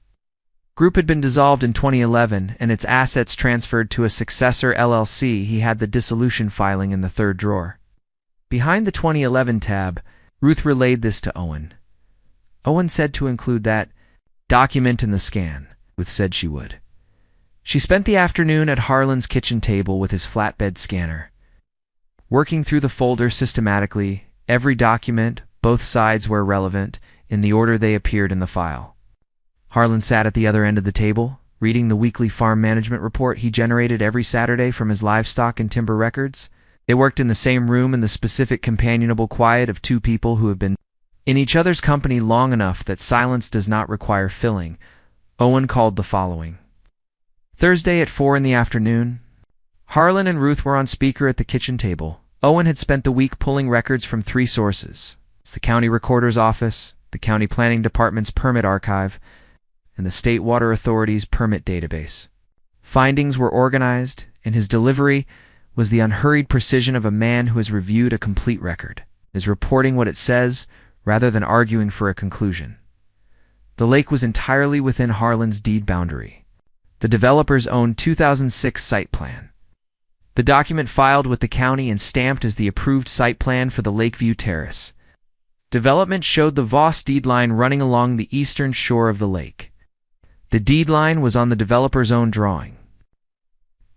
Group had been dissolved in 2011 and its assets transferred to a successor LLC. He had the dissolution filing in the third drawer. Behind the 2011 tab, Ruth relayed this to Owen. Owen said to include that document in the scan. Ruth said she would. She spent the afternoon at Harlan's kitchen table with his flatbed scanner. Working through the folder systematically, every document, both sides where relevant, in the order they appeared in the file. Harlan sat at the other end of the table, reading the weekly farm management report he generated every Saturday from his livestock and timber records. They worked in the same room in the specific companionable quiet of two people who have been in each other's company long enough that silence does not require filling. Owen called the following. Thursday at 4 in the afternoon. Harlan and Ruth were on speaker at the kitchen table. Owen had spent the week pulling records from three sources. It's the county recorder's office, the county planning department's permit archive, and the state water authority's permit database. Findings were organized, and his delivery was the unhurried precision of a man who has reviewed a complete record, is reporting what it says rather than arguing for a conclusion. The lake was entirely within Harlan's deed boundary, the developer's own 2006 site plan. The document filed with the county and stamped as the approved site plan for the Lakeview Terrace. Development showed the Voss deed line running along the eastern shore of the lake. The deed line was on the developer's own drawing.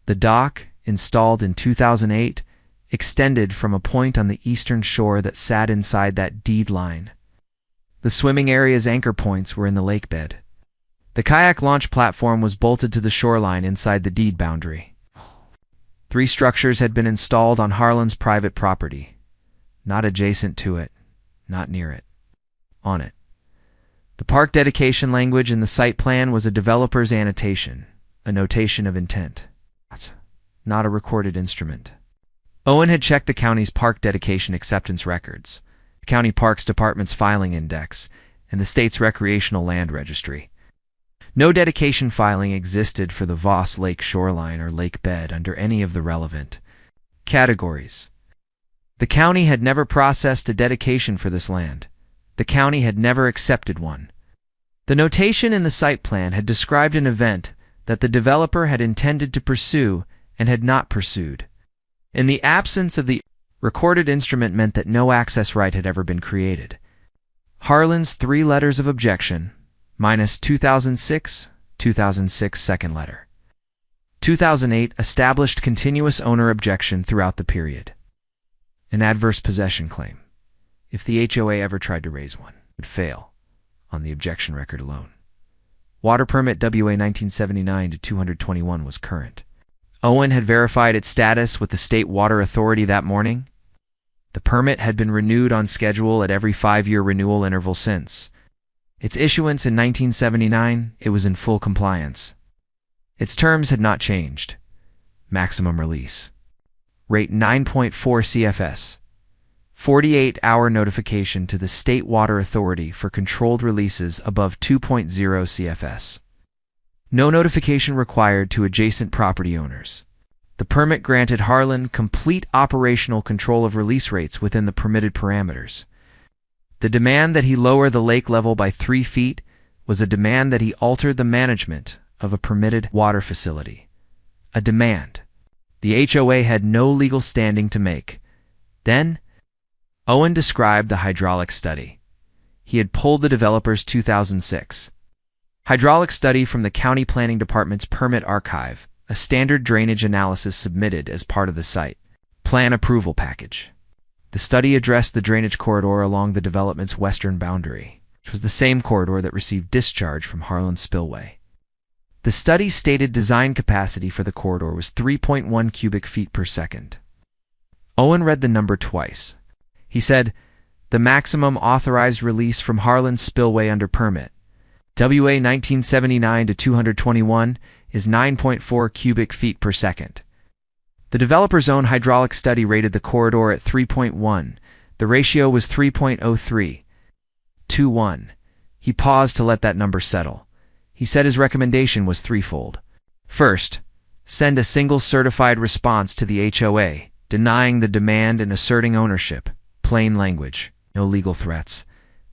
The dock, installed in 2008, extended from a point on the eastern shore that sat inside that deed line. The swimming area's anchor points were in the lake bed. The kayak launch platform was bolted to the shoreline inside the deed boundary. 3 structures had been installed on Harlan's private property, not adjacent to it, not near it, on it. The park dedication language in the site plan was a developer's annotation, a notation of intent, not a recorded instrument. Owen had checked the county's park dedication acceptance records, the county parks department's filing index, and the state's recreational land registry. No dedication filing existed for the Voss Lake shoreline or lake bed under any of the relevant categories. The county had never processed a dedication for this land. The county had never accepted one. The notation in the site plan had described an event that the developer had intended to pursue and had not pursued. In the absence of the recorded instrument meant that no access right had ever been created. Harlan's 3 letters of objection, minus 2006 second letter. 2008 established continuous owner objection throughout the period. An adverse possession claim, if the HOA ever tried to raise one, would fail on the objection record alone. Water permit WA 1979-221 was current. Owen had verified its status with the State Water Authority that morning. The permit had been renewed on schedule at every 5-year renewal interval since. Its issuance in 1979, it was in full compliance. Its terms had not changed. Maximum release. Rate 9.4 CFS. 48-hour notification to the State Water Authority for controlled releases above 2.0 CFS. No notification required to adjacent property owners. The permit granted Harlan complete operational control of release rates within the permitted parameters. The demand that he lower the lake level by 3 feet was a demand that he altered the management of a permitted water facility. A demand the HOA had no legal standing to make. Then, Owen described the hydraulic study. He had pulled the developer's 2006 hydraulic study from the county planning department's permit archive, a standard drainage analysis submitted as part of the site plan approval package. The study addressed the drainage corridor along the development's western boundary, which was the same corridor that received discharge from Harlan Spillway. The study's stated design capacity for the corridor was 3.1 cubic feet per second. Owen read the number twice. He said, the maximum authorized release from Harlan Spillway under permit, WA 1979-221, is 9.4 cubic feet per second. The developer's own hydraulic study rated the corridor at 3.1. The ratio was 3.03 to 1. He paused to let that number settle. He said his recommendation was threefold. First, send a single certified response to the HOA, denying the demand and asserting ownership, plain language, no legal threats.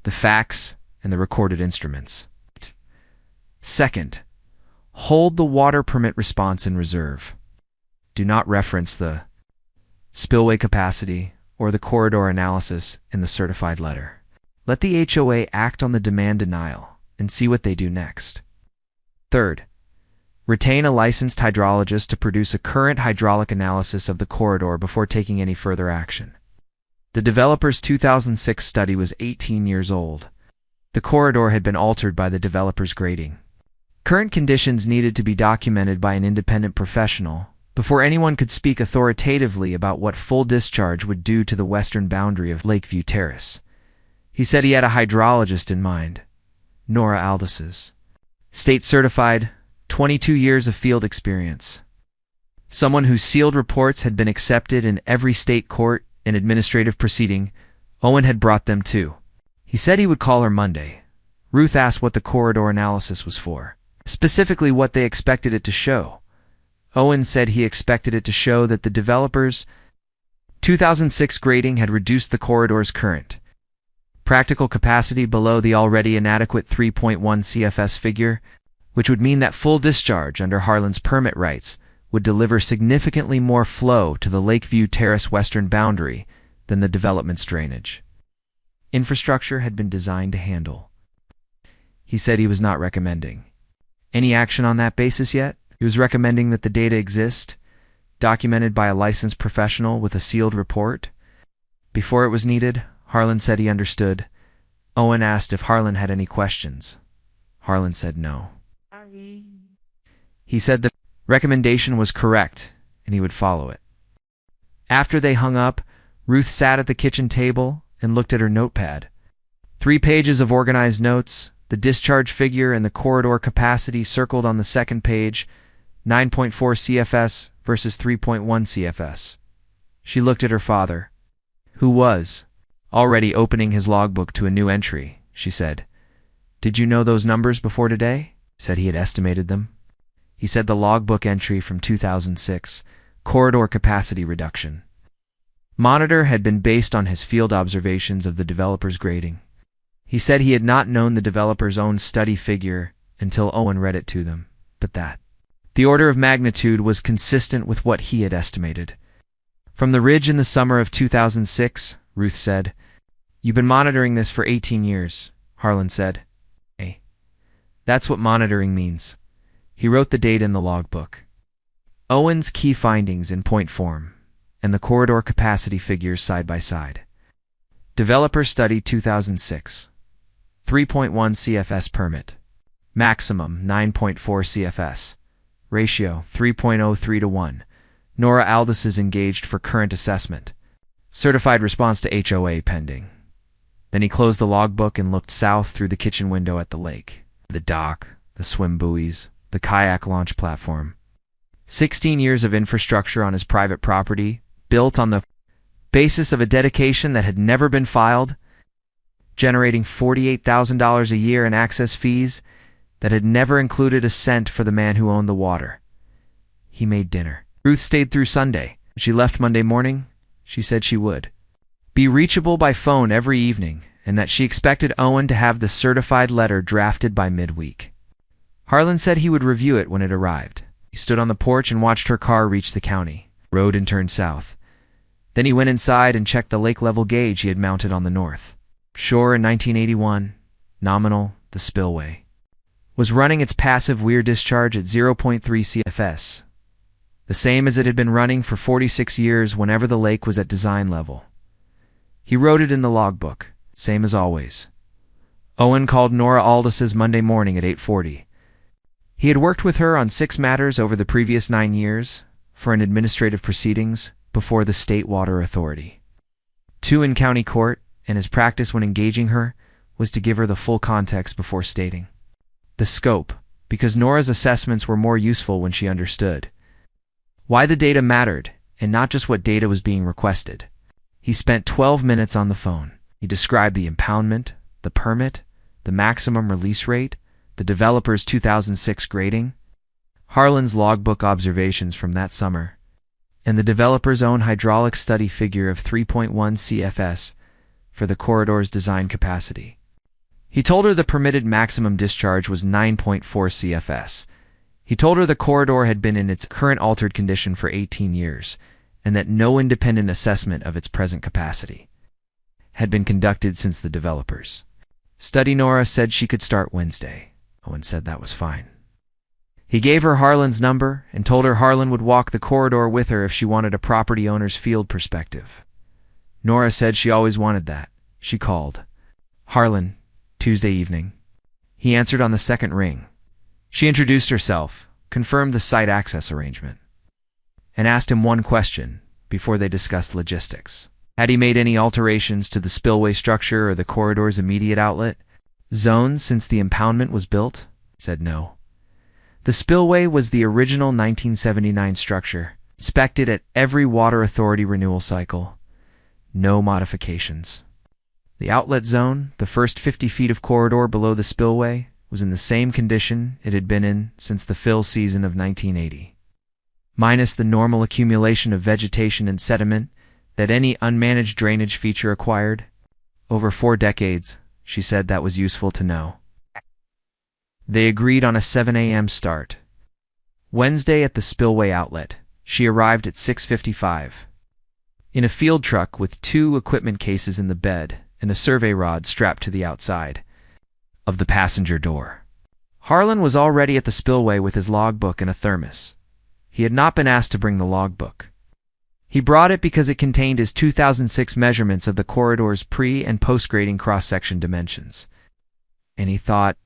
the facts, and the recorded instruments. Second, hold the water permit response in reserve. Do not reference the spillway capacity or the corridor analysis in the certified letter. Let the HOA act on the demand denial and see what they do next. Third, retain a licensed hydrologist to produce a current hydraulic analysis of the corridor before taking any further action. The developer's 2006 study was 18 years old. The corridor had been altered by the developer's grading. Current conditions needed to be documented by an independent professional before anyone could speak authoritatively about what full discharge would do to the western boundary of Lakeview Terrace. He said he had a hydrologist in mind, Nora Aldis's. State certified, 22 years of field experience. Someone whose sealed reports had been accepted in every state court and administrative proceeding. Owen had brought them too. He said he would call her Monday. Ruth asked what the corridor analysis was for, specifically what they expected it to show. Owen said he expected it to show that the developer's 2006 grading had reduced the corridor's current practical capacity below the already inadequate 3.1 CFS figure, which would mean that full discharge under Harlan's permit rights would deliver significantly more flow to the Lakeview Terrace western boundary than the development's drainage infrastructure had been designed to handle. He said he was not recommending any action on that basis yet. He was recommending that the data exist, documented by a licensed professional with a sealed report. Before it was needed, Harlan said he understood. Owen asked if Harlan had any questions. Harlan said no. He said the recommendation was correct and he would follow it. After they hung up, Ruth sat at the kitchen table and looked at her notepad. 3 pages of organized notes, the discharge figure and the corridor capacity circled on the second page, 9.4 CFS versus 3.1 CFS. She looked at her father, who was already opening his logbook to a new entry. She said, "Did you know those numbers before today?" Said he had estimated them. He said the logbook entry from 2006, corridor capacity reduction. Monitor had been based on his field observations of the developer's grading. He said he had not known the developer's own study figure until Owen read it to them, but that the order of magnitude was consistent with what he had estimated. From the ridge in the summer of 2006, Ruth said, "You've been monitoring this for 18 years, Harlan said. Hey, that's what monitoring means." He wrote the data in the logbook. Owen's key findings in point form, and the corridor capacity figures side by side. Developer study 2006. 3.1 CFS permit. Maximum 9.4 CFS. Ratio 3.03 to 1. Nora Aldis is engaged for current assessment. Certified response to HOA pending. Then he closed the logbook and looked south through the kitchen window at the lake, the dock, the swim buoys, the kayak launch platform. 16 years of infrastructure on his private property, built on the basis of a dedication that had never been filed, generating $48,000 a year in access fees that had never included a cent for the man who owned the water. He made dinner. Ruth stayed through Sunday. She left Monday morning. She said she would be reachable by phone every evening and that she expected Owen to have the certified letter drafted by midweek. Harlan said he would review it when it arrived. He stood on the porch and watched her car reach the county road and turn south. Then he went inside and checked the lake level gauge he had mounted on the north shore in 1981, nominal, the Spillway, was running its passive weir discharge at 0.3 CFS, the same as it had been running for 46 years whenever the lake was at design level. He wrote it in the logbook, same as always. Owen called Nora Aldis's Monday morning at 8:40. He had worked with her on 6 matters over the previous 9 years for an administrative proceedings before the State Water Authority. 2 in county court, and his practice when engaging her was to give her the full context before stating the scope, because Nora's assessments were more useful when she understood why the data mattered and not just what data was being requested. He spent 12 minutes on the phone. He described the impoundment, the permit, the maximum release rate, the developer's 2006 grading, Harlan's logbook observations from that summer, and the developer's own hydraulic study figure of 3.1 CFS for the corridor's design capacity. He told her the permitted maximum discharge was 9.4 CFS. He told her the corridor had been in its current altered condition for 18 years, and that no independent assessment of its present capacity had been conducted since the developers' study. Nora said she could start Wednesday. Owen said that was fine. He gave her Harlan's number and told her Harlan would walk the corridor with her if she wanted a property owner's field perspective. Nora said she always wanted that. She called Harlan Tuesday evening. He answered on the second ring. She introduced herself, confirmed the site access arrangement, and asked him one question before they discussed logistics. Had he made any alterations to the spillway structure or the corridor's immediate outlet zones since the impoundment was built? He said no. The spillway was the original 1979 structure, inspected at every water authority renewal cycle. No modifications. The outlet zone, the first 50 feet of corridor below the spillway, was in the same condition it had been in since the fill season of 1980. Minus the normal accumulation of vegetation and sediment that any unmanaged drainage feature acquired. Over 4 decades, she said that was useful to know. They agreed on a 7 a.m. start. Wednesday at the spillway outlet, she arrived at 6:55. In a field truck with 2 equipment cases in the bed and a survey rod strapped to the outside of the passenger door. Harlan was already at the spillway with his logbook and a thermos. He had not been asked to bring the logbook. He brought it because it contained his 2006 measurements of the corridor's pre- and post-grading cross-section dimensions. And he thought,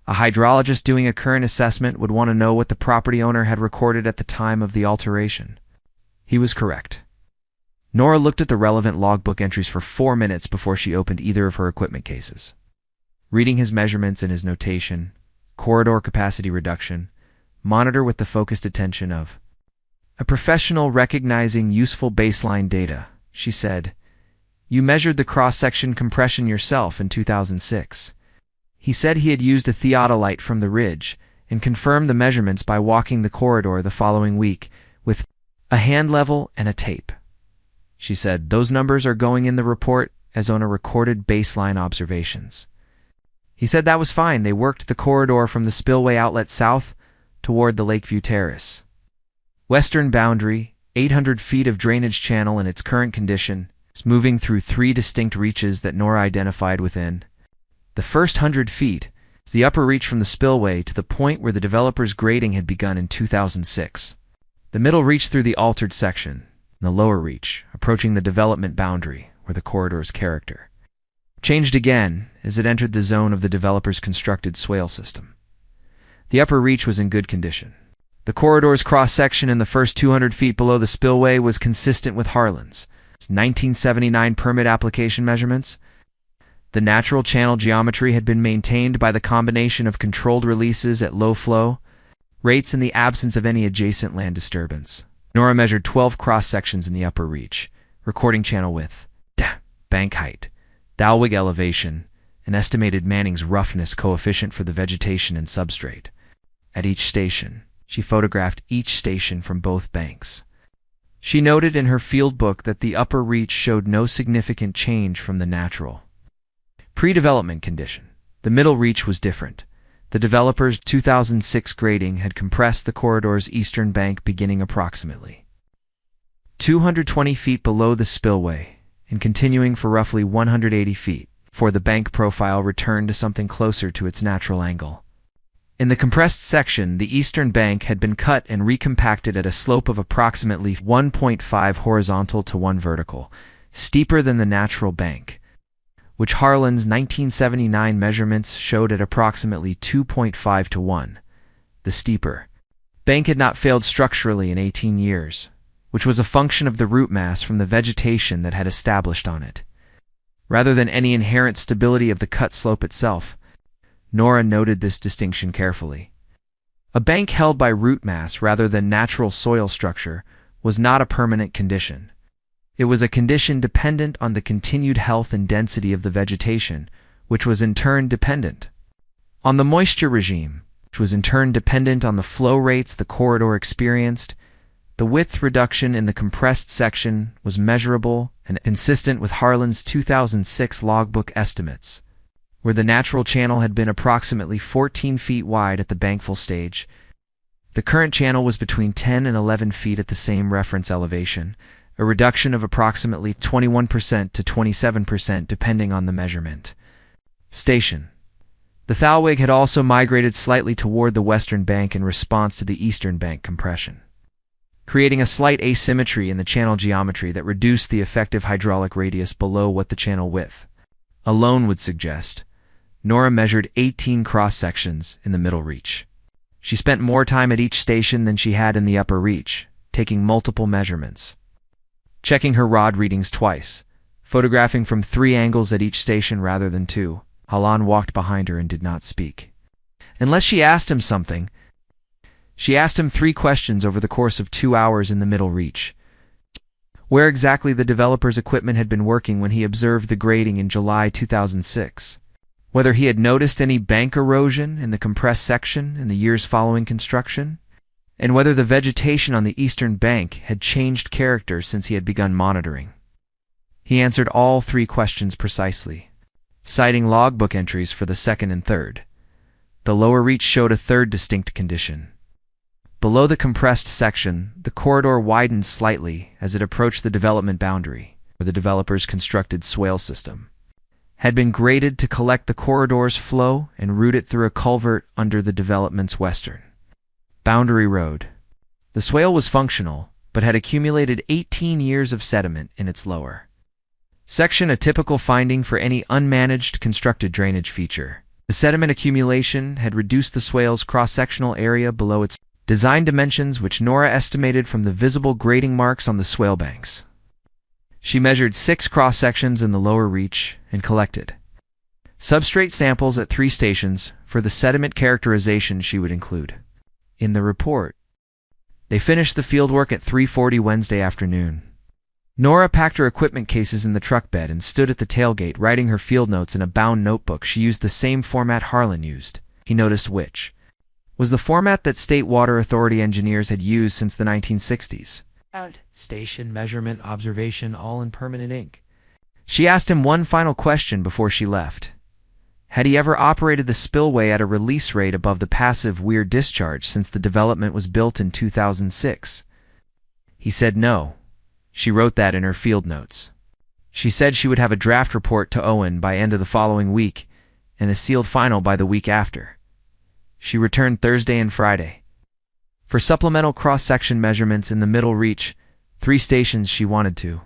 a hydrologist doing a current assessment would want to know what the property owner had recorded at the time of the alteration. He was correct. Nora looked at the relevant logbook entries for 4 minutes before she opened either of her equipment cases. Reading his measurements and his notation, corridor capacity reduction, monitor with the focused attention of a professional recognizing useful baseline data, she said, "You measured the cross-section compression yourself in 2006. He said he had used a theodolite from the ridge and confirmed the measurements by walking the corridor the following week with a hand level and a tape. She said, those numbers are going in the report as on a recorded baseline observations. He said that was fine. They worked the corridor from the spillway outlet south toward the Lakeview Terrace. Western boundary, 800 feet of drainage channel in its current condition, is moving through 3 distinct reaches that Nora identified within. The first 100 feet is the upper reach from the spillway to the point where the developer's grading had begun in 2006. The middle reach through the altered section, and the lower reach, approaching the development boundary where the corridor's character changed again as it entered the zone of the developer's constructed swale system. The upper reach was in good condition. The corridor's cross-section in the first 200 feet below the spillway was consistent with Harlan's 1979 permit application measurements. The natural channel geometry had been maintained by the combination of controlled releases at low flow rates in the absence of any adjacent land disturbance. Nora measured 12 cross-sections in the upper reach, recording channel width, bank height, Dalwig elevation, and estimated Manning's roughness coefficient for the vegetation and substrate. At each station, she photographed each station from both banks. She noted in her field book that the upper reach showed no significant change from the natural pre-development condition. The middle reach was different. The developer's 2006 grading had compressed the corridor's eastern bank beginning approximately 220 feet below the spillway and continuing for roughly 180 feet before the bank profile returned to something closer to its natural angle. In the compressed section, the eastern bank had been cut and recompacted at a slope of approximately 1.5 horizontal to 1 vertical, steeper than the natural bank, which Harlan's 1979 measurements showed at approximately 2.5 to 1. The steeper bank had not failed structurally in 18 years, which was a function of the root mass from the vegetation that had established on it, rather than any inherent stability of the cut slope itself. Nora noted this distinction carefully. A bank held by root mass rather than natural soil structure was not a permanent condition. It was a condition dependent on the continued health and density of the vegetation, which was in turn dependent on the moisture regime, which was in turn dependent on the flow rates the corridor experienced. The width reduction in the compressed section was measurable and consistent with Harlan's 2006 logbook estimates. where the natural channel had been approximately 14 feet wide at the bankful stage. The current channel was between 10 and 11 feet at the same reference elevation, a reduction of approximately 21% to 27% depending on the measurement. Station. The Thalweg had also migrated slightly toward the western bank in response to the eastern bank compression, creating a slight asymmetry in the channel geometry that reduced the effective hydraulic radius below what the channel width alone would suggest. Nora measured 18 cross-sections in the middle reach. She spent more time at each station than she had in the upper reach, taking multiple measurements, checking her rod readings twice, photographing from 3 angles at each station rather than 2. Halan walked behind her and did not speak. Unless she asked him something. She asked him 3 questions over the course of 2 hours in the middle reach. Where exactly the developer's equipment had been working when he observed the grading in July 2006. Whether he had noticed any bank erosion in the compressed section in the years following construction, and whether the vegetation on the eastern bank had changed character since he had begun monitoring. He answered all 3 questions precisely, citing logbook entries for the second and third. The lower reach showed a third distinct condition. Below the compressed section, the corridor widened slightly as it approached the development boundary, where the developer's constructed swale system had been graded to collect the corridor's flow and route it through a culvert under the development's western boundary road. The swale was functional, but had accumulated 18 years of sediment in its lower section, a typical finding for any unmanaged constructed drainage feature. The sediment accumulation had reduced the swale's cross-sectional area below its design dimensions, which Nora estimated from the visible grading marks on the swale banks. She measured 6 cross-sections in the lower reach and collected substrate samples at 3 stations for the sediment characterization she would include in the report. They finished the fieldwork at 3:40 Wednesday afternoon. Nora packed her equipment cases in the truck bed and stood at the tailgate writing her field notes in a bound notebook. She used the same format Harlan used. He noticed which was the format that State Water Authority engineers had used since the 1960s. Station, measurement, observation, all in permanent ink. She asked him one final question before she left. Had he ever operated the spillway at a release rate above the passive weir discharge since the development was built in 2006? He said no. She wrote that in her field notes. She said she would have a draft report to Owen by end of the following week and a sealed final by the week after. She returned Thursday and Friday for supplemental cross-section measurements in the middle reach. 3 stations she wanted to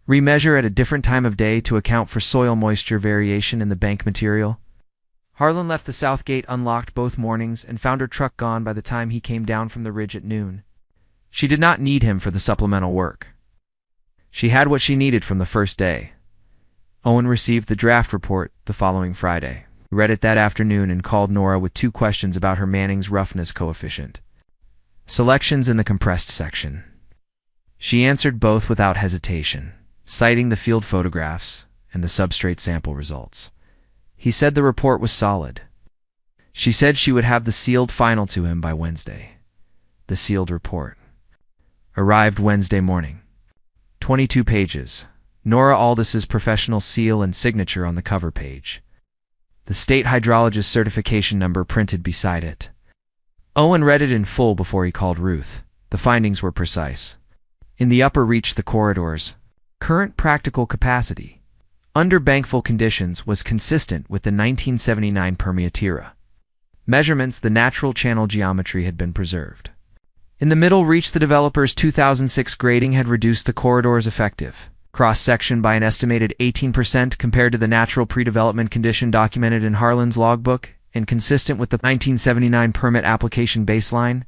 remeasure at a different time of day to account for soil moisture variation in the bank material. Harlan left the south gate unlocked both mornings and found her truck gone by the time he came down from the ridge at noon. She did not need him for the supplemental work. She had what she needed from the first day. Owen received the draft report the following Friday, read it that afternoon, and called Nora with 2 questions about her Manning's roughness coefficient selections in the compressed section. She answered both without hesitation, citing the field photographs and the substrate sample results. He said the report was solid. She said she would have the sealed final to him by Wednesday. The sealed report arrived Wednesday morning. 22 pages. Nora Aldis's professional seal and signature on the cover page. The state hydrologist certification number printed beside it. Owen read it in full before he called Ruth. The findings were precise. In the upper reach, the corridor's current practical capacity under bankful conditions was consistent with the 1979 Permeatira measurements. The natural channel geometry had been preserved. In the middle reach, the developer's 2006 grading had reduced the corridor's effective cross-section by an estimated 18% compared to the natural pre-development condition documented in Harlan's logbook and consistent with the 1979 permit application baseline.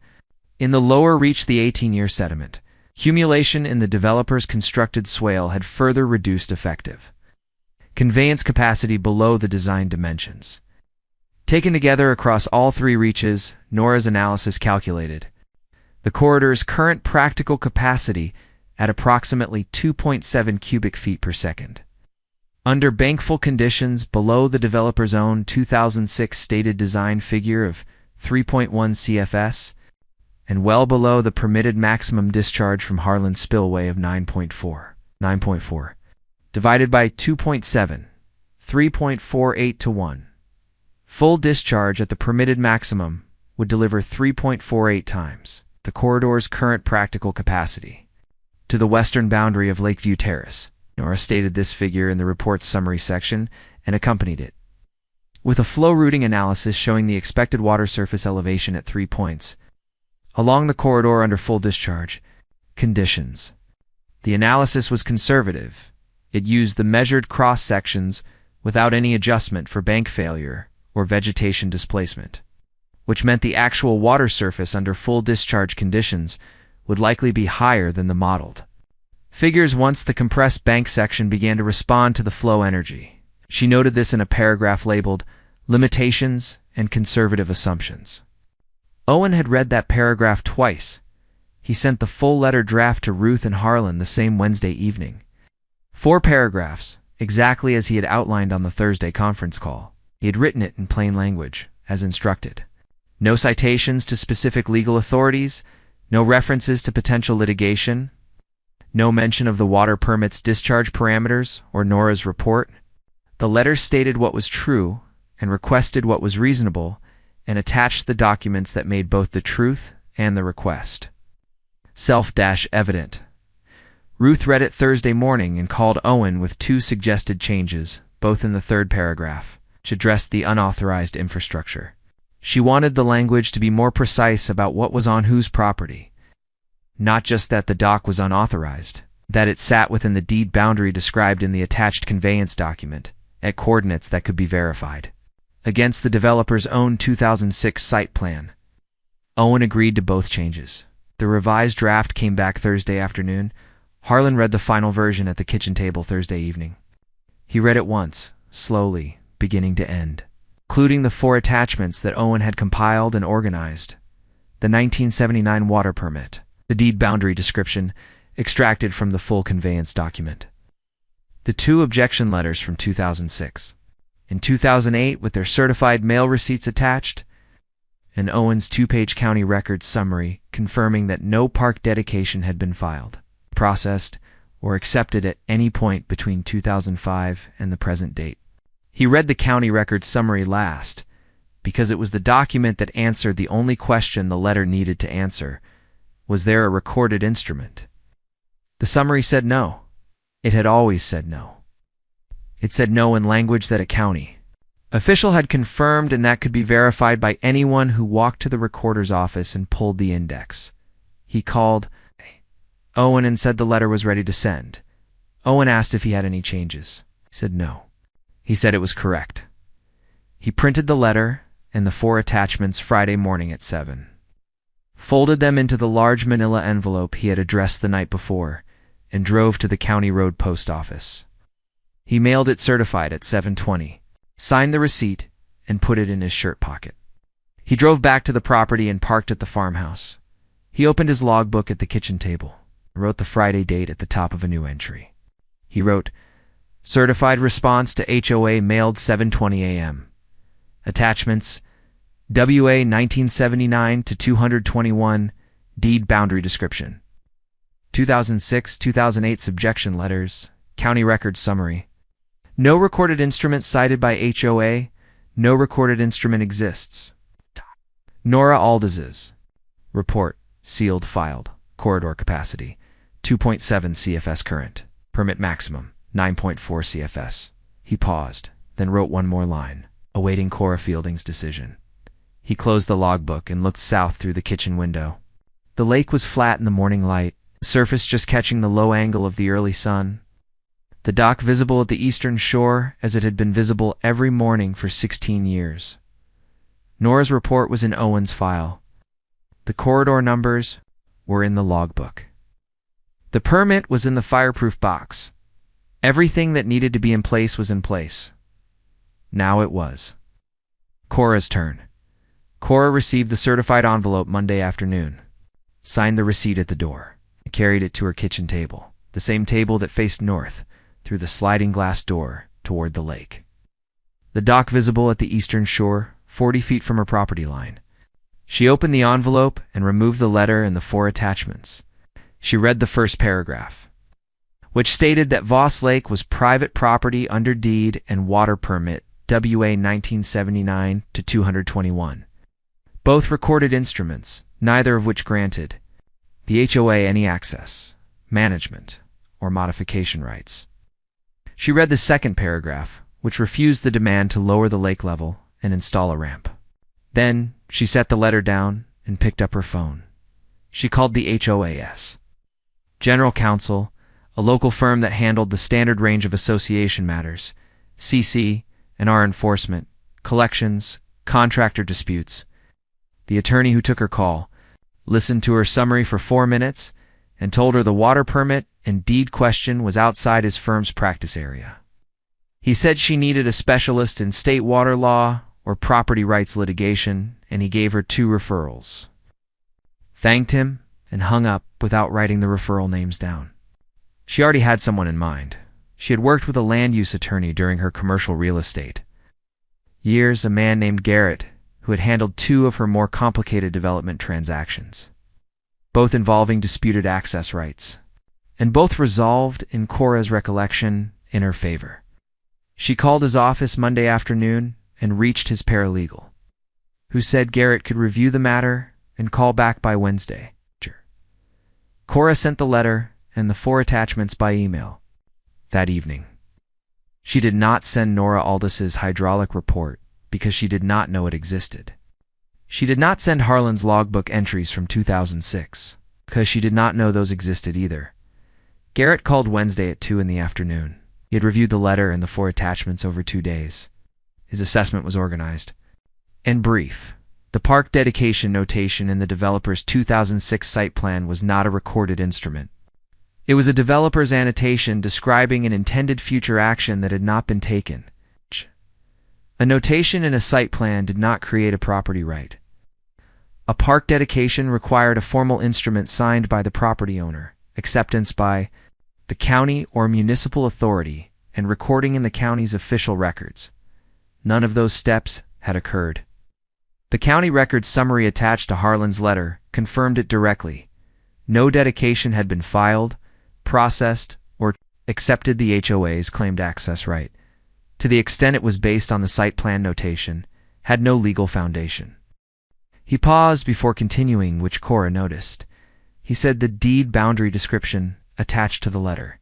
In the lower reach, the 18-year sediment accumulation in the developer's constructed swale had further reduced effective conveyance capacity below the design dimensions. Taken together across all 3 reaches, Nora's analysis calculated the corridor's current practical capacity at approximately 2.7 cubic feet per second. Under bankful conditions below the developer's own 2006 stated design figure of 3.1 CFS, and well below the permitted maximum discharge from Harlan Spillway of 9.4, divided by 2.7, 3.48 to 1. Full discharge at the permitted maximum would deliver 3.48 times the corridor's current practical capacity to the western boundary of Lakeview Terrace. Nora stated this figure in the report's summary section and accompanied it with a flow routing analysis showing the expected water surface elevation at 3 points along the corridor under full discharge conditions. The analysis was conservative. It used the measured cross-sections without any adjustment for bank failure or vegetation displacement, which meant the actual water surface under full discharge conditions would likely be higher than the modeled figures once the compressed bank section began to respond to the flow energy. She noted this in a paragraph labeled Limitations and Conservative Assumptions. Owen had read that paragraph twice. He sent the full letter draft to Ruth and Harlan the same Wednesday evening. 4 paragraphs, exactly as he had outlined on the Thursday conference call. He had written it in plain language, as instructed. No citations to specific legal authorities, no references to potential litigation, no mention of the water permit's discharge parameters or Nora's report. The letter stated what was true and requested what was reasonable and attached the documents that made both the truth and the request self-evident. Ruth read it Thursday morning and called Owen with 2 suggested changes, both in the 3rd paragraph, which addressed the unauthorized infrastructure. She wanted the language to be more precise about what was on whose property. Not just that the dock was unauthorized, that it sat within the deed boundary described in the attached conveyance document, at coordinates that could be verified against the developer's own 2006 site plan. Owen agreed to both changes. The revised draft came back Thursday afternoon. Harlan read the final version at the kitchen table Thursday evening. He read it once, slowly, beginning to end, including the 4 attachments that Owen had compiled and organized: the 1979 water permit, the deed boundary description extracted from the full conveyance document, the 2 objection letters from 2006, in 2008 with their certified mail receipts attached, and Owen's 2-page county records summary confirming that no park dedication had been filed, processed, or accepted at any point between 2005 and the present date. He read the county records summary last because it was the document that answered the only question the letter needed to answer: was there a recorded instrument? The summary said no. It had always said no. It said no in language that a county official had confirmed and that could be verified by anyone who walked to the recorder's office and pulled the index. He called Owen and said the letter was ready to send. Owen asked if he had any changes. He said no. He said it was correct. He printed the letter and the 4 attachments Friday morning at 7. Folded them into the large manila envelope he had addressed the night before, and drove to the County Road post office. He mailed it certified at 7:20, signed the receipt, and put it in his shirt pocket. He drove back to the property and parked at the farmhouse. He opened his logbook at the kitchen table and wrote the Friday date at the top of a new entry. He wrote, "Certified response to HOA mailed 7:20 a.m. Attachments, WA 1979 to 221, deed boundary description. 2006-2008 subjection letters, county records summary. No recorded instrument cited by HOA. No recorded instrument exists. Nora Aldiz's report, sealed, filed, corridor capacity, 2.7 CFS current, permit maximum, 9.4 CFS. He paused, then wrote one more line, awaiting Cora Fielding's decision. He closed the logbook and looked south through the kitchen window. The lake was flat in the morning light, the surface just catching the low angle of the early sun. The dock visible at the eastern shore as it had been visible every morning for 16 years. Nora's report was in Owen's file. The corridor numbers were in the logbook. The permit was in the fireproof box. Everything that needed to be in place was in place. Now it was Cora's turn. Cora received the certified envelope Monday afternoon, signed the receipt at the door, and carried it to her kitchen table, the same table that faced north, through the sliding glass door toward the lake. The dock visible at the eastern shore, 40 feet from her property line. She opened the envelope and removed the letter and the 4 attachments. She read the first paragraph. which stated that Voss Lake was private property under deed and water permit WA 1979 to 221. Both recorded instruments, neither of which granted the HOA any access, management, or modification rights. She read the second paragraph, which refused the demand to lower the lake level and install a ramp. Then she set the letter down and picked up her phone. She called the HOA's General Counsel, a local firm that handled the standard range of association matters, CC and R enforcement, collections, contractor disputes. The attorney who took her call listened to her summary for 4 minutes and told her the water permit and deed question was outside his firm's practice area. He said she needed a specialist in state water law or property rights litigation, and he gave her 2 referrals. Thanked him and hung up without writing the referral names down. She already had someone in mind. She had worked with a land use attorney during her commercial real estate. A man named Garrett, who had handled 2 of her more complicated development transactions, both involving disputed access rights, and both resolved, in Cora's recollection, in her favor. She called his office Monday afternoon and reached his paralegal, who said Garrett could review the matter and call back by Wednesday. Cora sent the letter and the 4 attachments by email that evening. She did not send Nora Aldis's hydraulic report because she did not know it existed. She did not send Harlan's logbook entries from 2006 because she did not know those existed either. Garrett called Wednesday at 2 in the afternoon. He had reviewed the letter and the 4 attachments over 2 days. His assessment was organized and brief. The park dedication notation in the developer's 2006 site plan was not a recorded instrument. It was a developer's annotation describing an intended future action that had not been taken. A notation in a site plan did not create a property right. A park dedication required a formal instrument signed by the property owner, acceptance by the county or municipal authority, and recording in the county's official records. None of those steps had occurred. The county records summary attached to Harlan's letter confirmed it directly. No dedication had been filed, processed, or accepted the HOA's claimed access right. To the extent it was based on the site plan notation, had no legal foundation. He paused before continuing, which Cora noticed. He said the deed boundary description attached to the letter,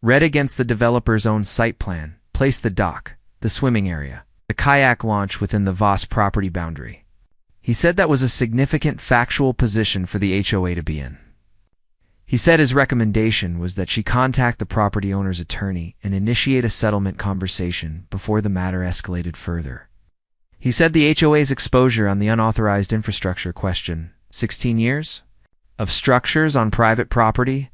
read against the developer's own site plan, placed the dock, the swimming area, the kayak launch within the Voss property boundary. He said that was a significant factual position for the HOA to be in. He said his recommendation was that she contact the property owner's attorney and initiate a settlement conversation before the matter escalated further. He said the HOA's exposure on the unauthorized infrastructure question, 16 years, of structures on private property,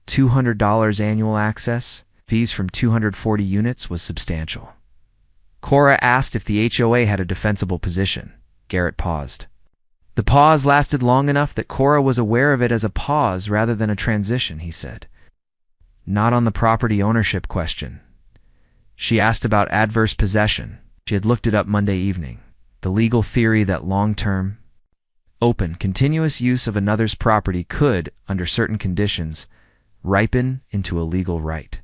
$200 annual access, fees from 240 units, was substantial. Cora asked if the HOA had a defensible position. Garrett paused. The pause lasted long enough that Cora was aware of it as a pause rather than a transition, he said. Not on the property ownership question. She asked about adverse possession. She had looked it up Monday evening. The legal theory that long-term, open, continuous use of another's property could, under certain conditions, ripen into a legal right.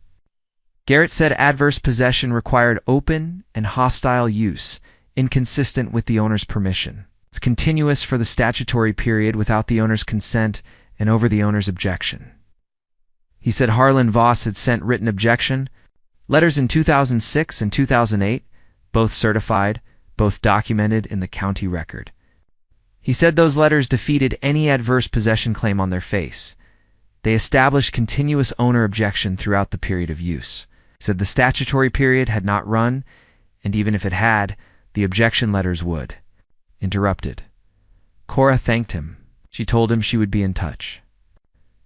Garrett said adverse possession required open and hostile use, inconsistent with the owner's permission. It's continuous for the statutory period without the owner's consent and over the owner's objection. He said Harlan Voss had sent written objection, letters in 2006 and 2008, both certified, both documented in the county record. He said those letters defeated any adverse possession claim on their face. They established continuous owner objection throughout the period of use. He said the statutory period had not run, and even if it had, the objection letters would. Interrupted. Cora thanked him. She told him she would be in touch.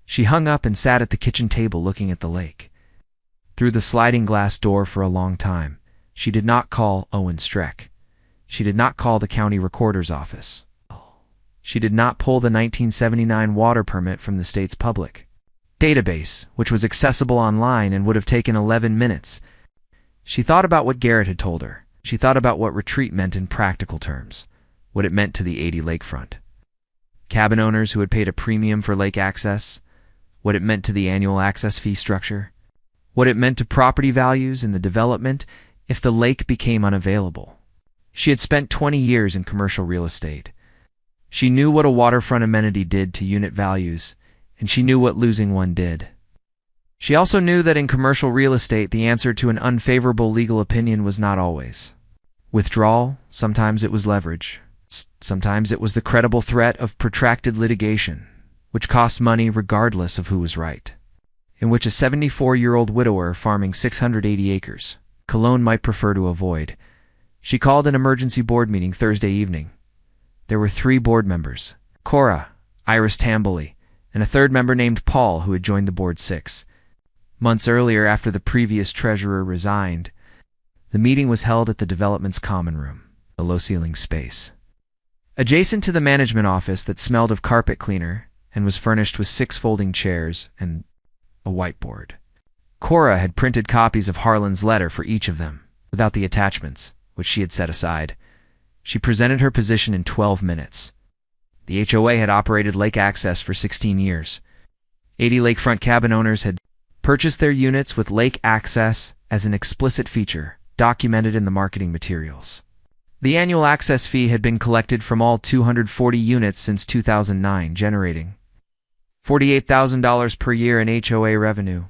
She hung up and sat at the kitchen table looking at the lake. Through the sliding glass door for a long time, she did not call Owen Streck. She did not call the county recorder's office. She did not pull the 1979 water permit from the state's public database, which was accessible online and would have taken 11 minutes. She thought about what Garrett had told her. She thought about what retreat meant in practical terms, what it meant to the 80 lakefront cabin owners who had paid a premium for lake access, what it meant to the annual access fee structure, what it meant to property values in the development if the lake became unavailable. She had spent 20 years in commercial real estate. She knew what a waterfront amenity did to unit values, and she knew what losing one did. She also knew that in commercial real estate, the answer to an unfavorable legal opinion was not always withdrawal. Sometimes it was leverage. Sometimes it was the credible threat of protracted litigation, which cost money regardless of who was right, in which a 74-year-old widower farming 680 acres, Cologne, might prefer to avoid. She called an emergency board meeting Thursday evening. There were 3 board members, Cora, Iris Tamboli, and a third member named Paul, who had joined the board 6 months earlier after the previous treasurer resigned. The meeting was held at the development's common room, a low-ceiling space adjacent to the management office that smelled of carpet cleaner and was furnished with 6 folding chairs and a whiteboard. Cora had printed copies of Harlan's letter for each of them, without the attachments, which she had set aside. She presented her position in 12 minutes. The HOA had operated lake access for 16 years. 80 lakefront cabin owners had purchased their units with lake access as an explicit feature, documented in the marketing materials. The annual access fee had been collected from all 240 units since 2009, generating $48,000 per year in HOA revenue.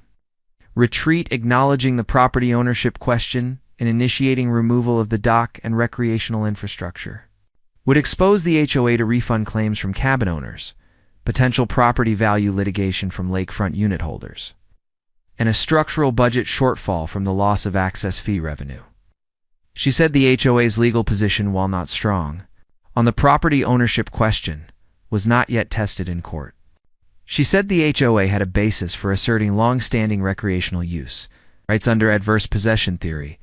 Retreat acknowledging the property ownership question and initiating removal of the dock and recreational infrastructure would expose the HOA to refund claims from cabin owners, potential property value litigation from lakefront unit holders, and a structural budget shortfall from the loss of access fee revenue. She said the HOA's legal position, while not strong, on the property ownership question, was not yet tested in court. She said the HOA had a basis for asserting long-standing recreational use rights under adverse possession theory,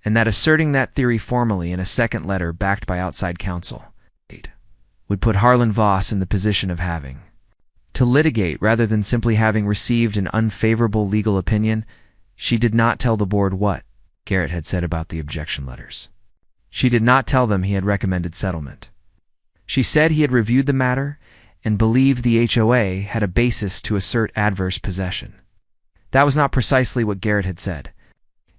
and that asserting that theory formally in a second letter backed by outside counsel would put Harlan Voss in the position of having to litigate rather than simply having received an unfavorable legal opinion. She did not tell the board what Garrett had said about the objection letters. She did not tell them he had recommended settlement. She said he had reviewed the matter and believed the HOA had a basis to assert adverse possession. That was not precisely what Garrett had said.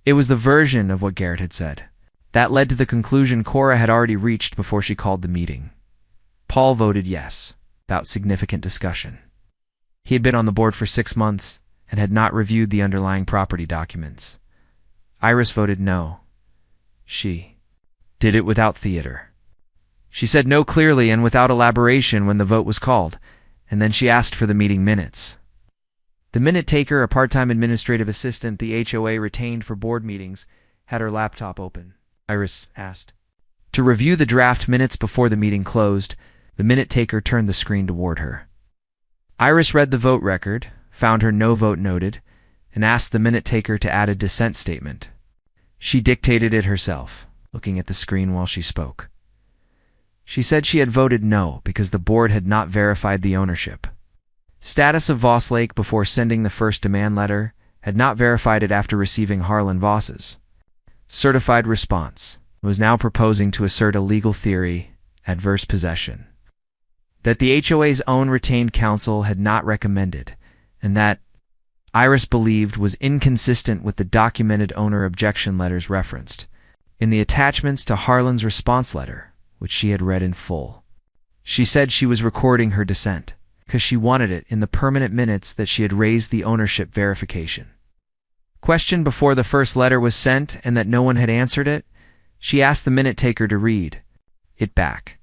It was the version of what Garrett had said. That led to the conclusion Cora had already reached before she called the meeting. Paul voted yes, without significant discussion. He had been on the board for 6 months and had not reviewed the underlying property documents. Iris voted no. She did it without theater. She said no clearly and without elaboration when the vote was called, and then she asked for the meeting minutes. The minute taker, a part-time administrative assistant the HOA retained for board meetings, had her laptop open. Iris asked to review the draft minutes before the meeting closed. The minute taker turned the screen toward her. Iris read the vote record, found her no vote noted, and asked the minute taker to add a dissent statement. She dictated it herself, looking at the screen while she spoke. She said she had voted no because the board had not verified the ownership status of Voss Lake before sending the first demand letter, had not verified it after receiving Harlan Voss's certified response, was now proposing to assert a legal theory, adverse possession, that the HOA's own retained counsel had not recommended, and that Iris believed was inconsistent with the documented owner objection letters referenced in the attachments to Harlan's response letter, which she had read in full. She said she was recording her dissent because she wanted it in the permanent minutes that she had raised the ownership verification question before the first letter was sent and that no one had answered it. She asked the minute taker to read it back.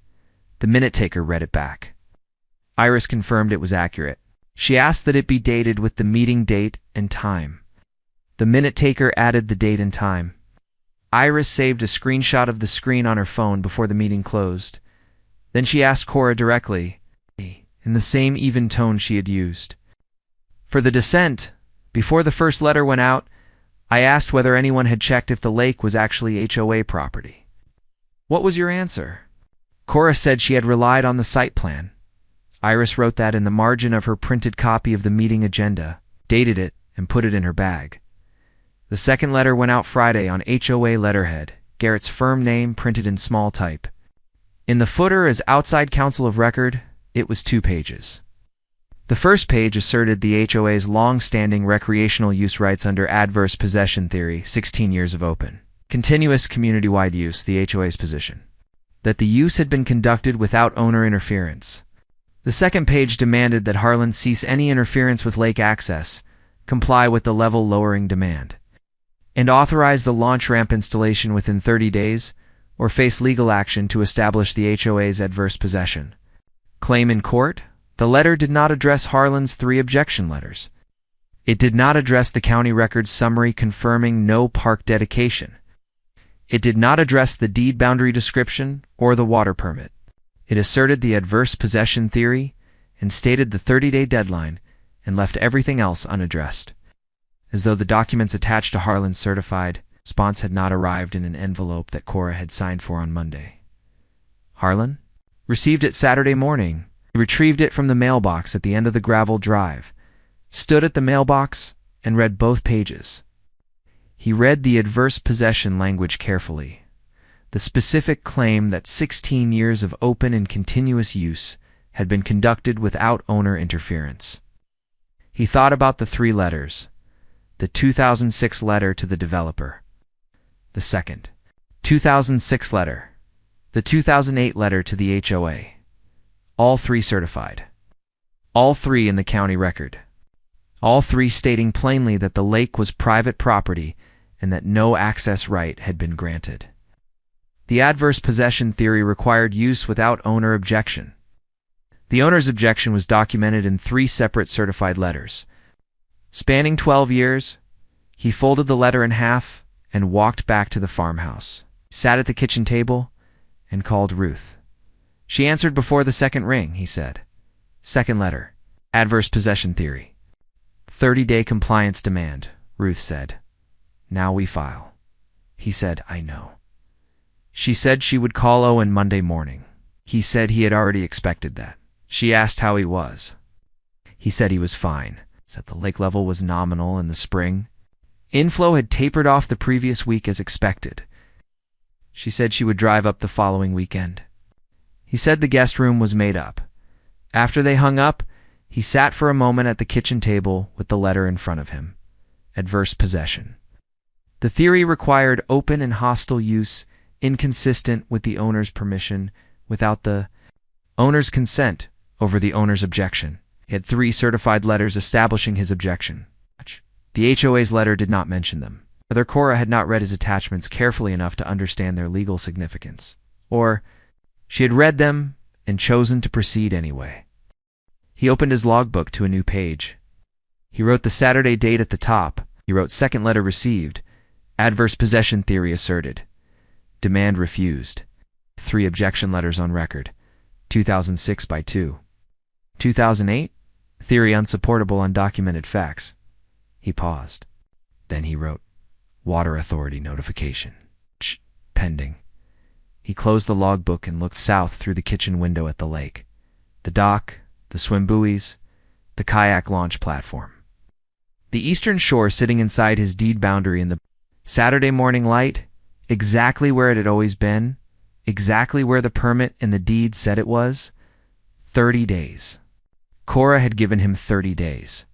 The minute taker read it back. Iris confirmed it was accurate. She asked that it be dated with the meeting date and time. The minute taker added the date and time. Iris saved a screenshot of the screen on her phone before the meeting closed. Then she asked Cora directly, in the same even tone she had used. For the dissent, before the first letter went out, I asked whether anyone had checked if the lake was actually HOA property. What was your answer? Cora said she had relied on the site plan. Iris wrote that in the margin of her printed copy of the meeting agenda, dated it, and put it in her bag. The second letter went out Friday on HOA letterhead, Garrett's firm name printed in small type. In the footer as outside counsel of record, it was 2 pages. The first page asserted the HOA's long-standing recreational use rights under adverse possession theory, 16 years of open, continuous community-wide use, the HOA's position, that the use had been conducted without owner interference. The second page demanded that Harlan cease any interference with lake access, comply with the level lowering demand, and authorize the launch ramp installation within 30 days, or face legal action to establish the HOA's adverse possession claim in court. The letter did not address Harlan's 3 objection letters. It did not address the county record's summary confirming no park dedication. It did not address the deed boundary description or the water permit. It asserted the adverse possession theory and stated the 30-day deadline and left everything else unaddressed, as though the documents attached to Harlan's certified response had not arrived in an envelope that Cora had signed for on Monday. Harlan received it Saturday morning. He retrieved it from the mailbox at the end of the gravel drive, stood at the mailbox, and read both pages. He read the adverse possession language carefully, the specific claim that 16 years of open and continuous use had been conducted without owner interference. He thought about the 3 letters: the 2006 letter to the developer, the second 2006 letter, the 2008 letter to the HOA, all 3 certified, all 3 in the county record, all 3 stating plainly that the lake was private property and that no access right had been granted. The adverse possession theory required use without owner objection. The owner's objection was documented in 3 separate certified letters. Spanning 12 years, he folded the letter in half and walked back to the farmhouse, sat at the kitchen table, and called Ruth. She answered before the second ring, he said. Second letter, adverse possession theory. 30-day compliance demand, Ruth said. Now we file. He said, I know. She said she would call Owen Monday morning. He said he had already expected that. She asked how he was. He said he was fine, said the lake level was nominal in the spring. Inflow had tapered off the previous week as expected. She said she would drive up the following weekend. He said the guest room was made up. After they hung up, he sat for a moment at the kitchen table with the letter in front of him. Adverse possession. The theory required open and hostile use, inconsistent with the owner's permission, without the owner's consent over the owner's objection. He had 3 certified letters establishing his objection. The HOA's letter did not mention them. Whether Cora had not read his attachments carefully enough to understand their legal significance, or she had read them and chosen to proceed anyway. He opened his logbook to a new page. He wrote the Saturday date at the top. He wrote second letter received. Adverse possession theory asserted. Demand refused. 3 objection letters on record. 2006 by 2. 2008, theory unsupportable undocumented facts. He paused. Then he wrote, Water Authority notification. Pending. He closed the logbook and looked south through the kitchen window at the lake, the dock, the swim buoys, the kayak launch platform. The eastern shore sitting inside his deed boundary in the Saturday morning light, exactly where it had always been, exactly where the permit and the deed said it was. 30 days. Cora had given him 30 days.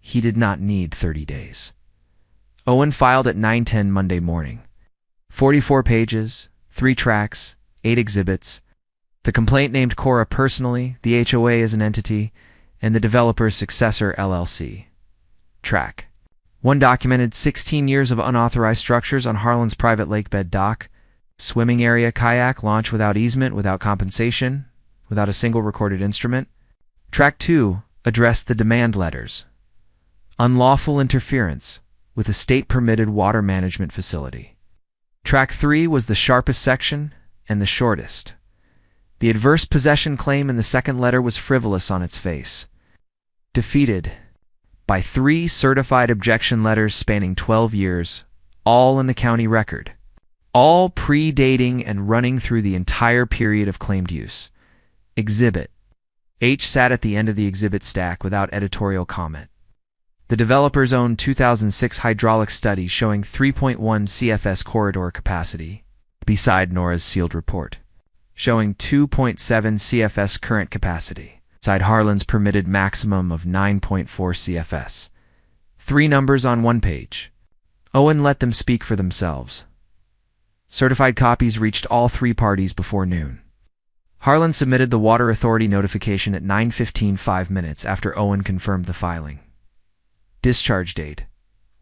He did not need 30 days. Owen filed at 9:10 Monday morning. 44 pages, 3 tracks, 8 exhibits. The complaint named Cora personally, the HOA as an entity, and the developer's successor LLC. Track. 1 documented 16 years of unauthorized structures on Harlan's private lakebed dock. Swimming area kayak launch without easement, without compensation, without a single recorded instrument. Track 2 addressed the demand letters. Unlawful interference with a state-permitted water management facility. Track 3 was the sharpest section and the shortest. The adverse possession claim in the second letter was frivolous on its face. Defeated by 3 certified objection letters spanning 12 years, all in the county record, all predating and running through the entire period of claimed use. Exhibit H sat at the end of the exhibit stack without editorial comment. The developer's own 2006 hydraulic study showing 3.1 CFS corridor capacity, beside Nora's sealed report, showing 2.7 CFS current capacity. Outside Harlan's permitted maximum of 9.4 CFS. 3 numbers on 1 page. Owen let them speak for themselves. Certified copies reached all 3 parties before noon. Harlan submitted the Water Authority notification at 9:15 5 minutes after Owen confirmed the filing. Discharge date: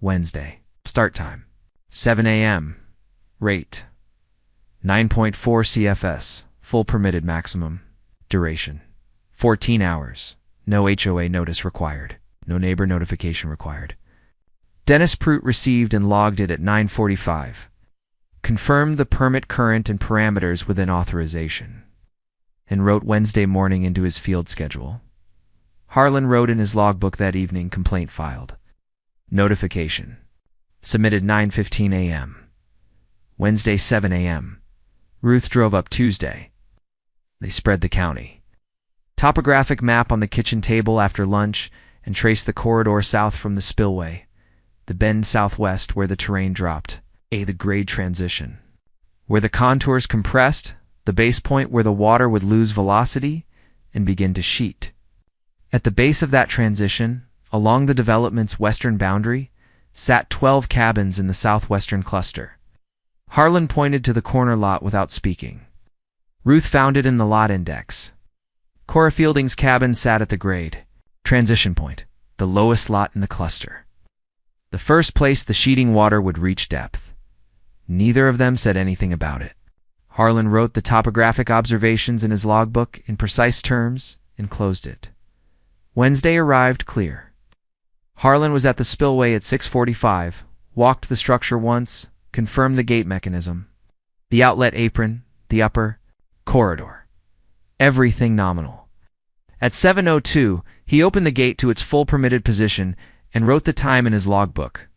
Wednesday. Start time: 7 a.m. Rate: 9.4 CFS. Full permitted maximum. Duration: 14 hours. No HOA notice required. No neighbor notification required. Dennis Prout received and logged it at 9:45. Confirmed the permit current and parameters within authorization, and wrote Wednesday morning into his field schedule. Harlan wrote in his logbook that evening, complaint filed. Notification: submitted 9:15 a.m. Wednesday 7 a.m. Ruth drove up Tuesday. They spread the county. Topographic map on the kitchen table after lunch and traced the corridor south from the spillway, the bend southwest where the terrain dropped, the grade transition. Where the contours compressed, the base point where the water would lose velocity and begin to sheet. At the base of that transition, along the development's western boundary, sat 12 cabins in the southwestern cluster. Harlan pointed to the corner lot without speaking. Ruth found it in the lot index. Cora Fielding's cabin sat at the grade transition point, the lowest lot in the cluster. The first place the sheeting water would reach depth. Neither of them said anything about it. Harlan wrote the topographic observations in his logbook in precise terms and closed it. Wednesday arrived clear. Harlan was at the spillway at 6:45, walked the structure once, confirmed the gate mechanism, the outlet apron, the upper corridor. Everything nominal. At 7:02, he opened the gate to its full permitted position and wrote the time in his logbook.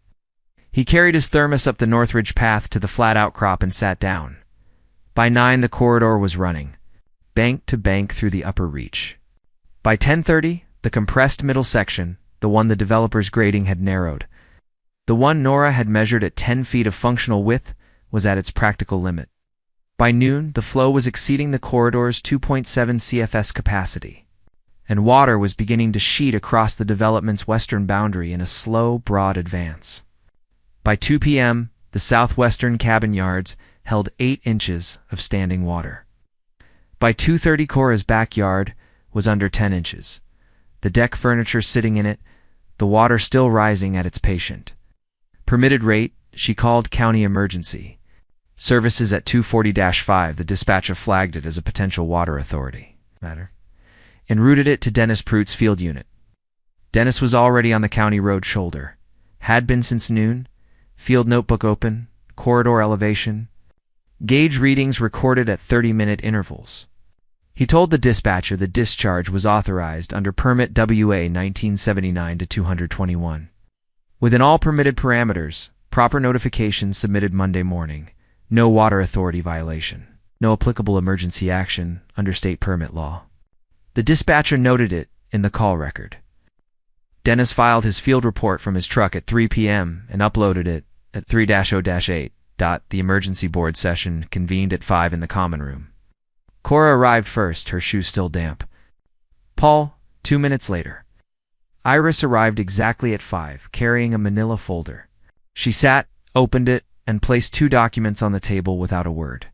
He carried his thermos up the Northridge path to the flat outcrop and sat down. By 9, the corridor was running, bank to bank through the upper reach. By 10:30, the compressed middle section, the one the developer's grading had narrowed, the one Nora had measured at 10 feet of functional width, was at its practical limit. By noon, the flow was exceeding the corridor's 2.7 CFS capacity, and water was beginning to sheet across the development's western boundary in a slow, broad advance. By 2 p.m., the southwestern cabin yards held 8 inches of standing water. By 2:30, Cora's backyard was under 10 inches. The deck furniture sitting in it, the water still rising at its patient. Permitted rate: she called county emergency services at 2:40-5. The dispatcher flagged it as a potential water authority matter and routed it to Dennis Prout's field unit. Dennis was already on the county road shoulder, had been since noon. Field notebook open, corridor elevation, gauge readings recorded at 30-minute intervals. He told the dispatcher the discharge was authorized under Permit WA 1979-221. Within all permitted parameters, proper notification submitted Monday morning. No water authority violation. No applicable emergency action under state permit law. The dispatcher noted it in the call record. Dennis filed his field report from his truck at 3 p.m. and uploaded it at 3-0-8. The emergency board session convened at 5 in the common room. Cora arrived first, her shoes still damp. Paul, 2 minutes later. Iris arrived exactly at 5, carrying a manila folder. She sat, opened it, and placed 2 documents on the table without a word.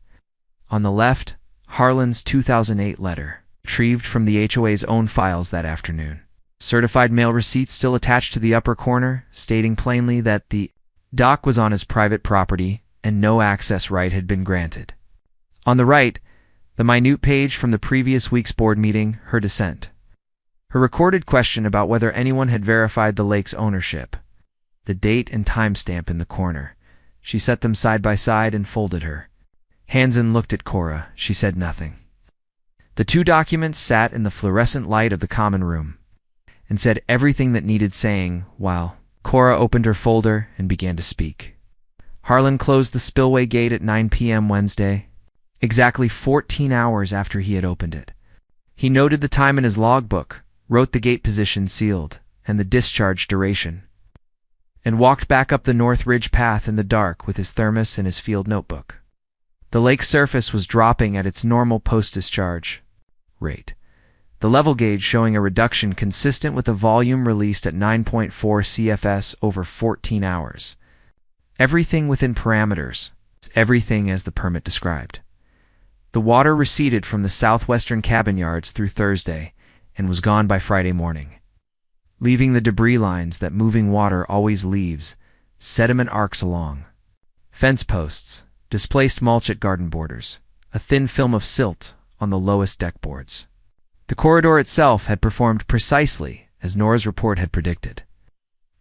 On the left, Harlan's 2008 letter, retrieved from the HOA's own files that afternoon. Certified mail receipt still attached to the upper corner, stating plainly that the dock was on his private property and no access right had been granted. On the right, the minute page from the previous week's board meeting, her dissent. Her recorded question about whether anyone had verified the lake's ownership. The date and timestamp in the corner. She set them side by side and folded her. Hansen looked at Cora. She said nothing. The 2 documents sat in the fluorescent light of the common room and said everything that needed saying while Cora opened her folder and began to speak. Harlan closed the spillway gate at 9 p.m. Wednesday, exactly 14 hours after he had opened it. He noted the time in his logbook, wrote the gate position sealed, and the discharge duration, and walked back up the North Ridge path in the dark with his thermos and his field notebook. The lake's surface was dropping at its normal post-discharge rate. the level gauge showing a reduction consistent with the volume released at 9.4 CFS over 14 hours. Everything within parameters, everything as the permit described. The water receded from the southwestern cabin yards through Thursday and was gone by Friday morning, leaving the debris lines that moving water always leaves, sediment arcs along. Fence posts, displaced mulch at garden borders, a thin film of silt on the lowest deck boards. The corridor itself had performed precisely as Nora's report had predicted.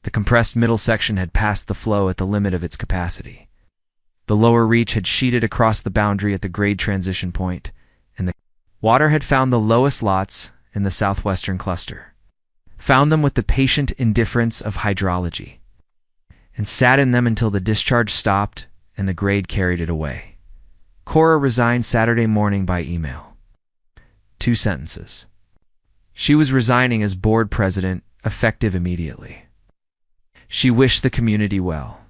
The compressed middle section had passed the flow at the limit of its capacity. The lower reach had sheeted across the boundary at the grade transition point, and the water had found the lowest lots in the southwestern cluster, found them with the patient indifference of hydrology, and sat in them until the discharge stopped and the grade carried it away. Cora resigned Saturday morning by email. 2 sentences. She was resigning as board president, effective immediately. She wished the community well.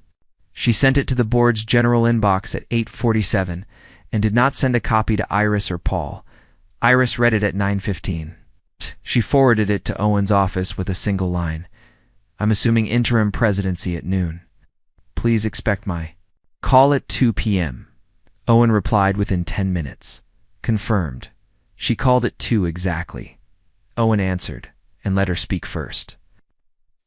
She sent it to the board's general inbox at 8:47 and did not send a copy to Iris or Paul. Iris read it at 9:15. She forwarded it to Owen's office with a single line. I'm assuming interim presidency at noon. Please expect my call at 2 p.m. Owen replied within 10 minutes. Confirmed. She called at 2 exactly. Owen answered and let her speak first.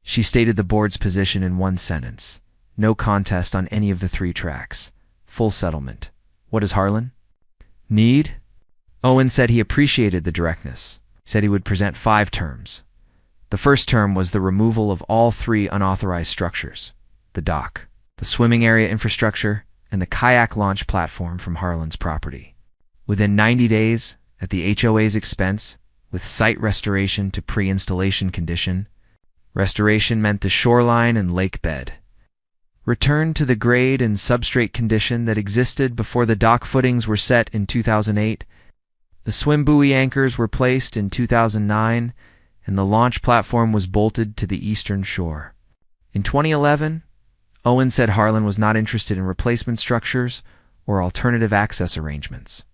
She stated the board's position in one sentence. No contest on any of the 3 tracks. Full settlement. What does Harlan need? Owen said he appreciated the directness. He said he would present 5 terms. The first term was the removal of all 3 unauthorized structures: the dock, the swimming area infrastructure, and the kayak launch platform from Harlan's property. Within 90 days, at the HOA's expense, with site restoration to pre-installation condition. Restoration meant the shoreline and lake bed returned to the grade and substrate condition that existed before the dock footings were set in 2008. The swim buoy anchors were placed in 2009, and the launch platform was bolted to the eastern shore. In 2011, Owen said Harlan was not interested in replacement structures or alternative access arrangements.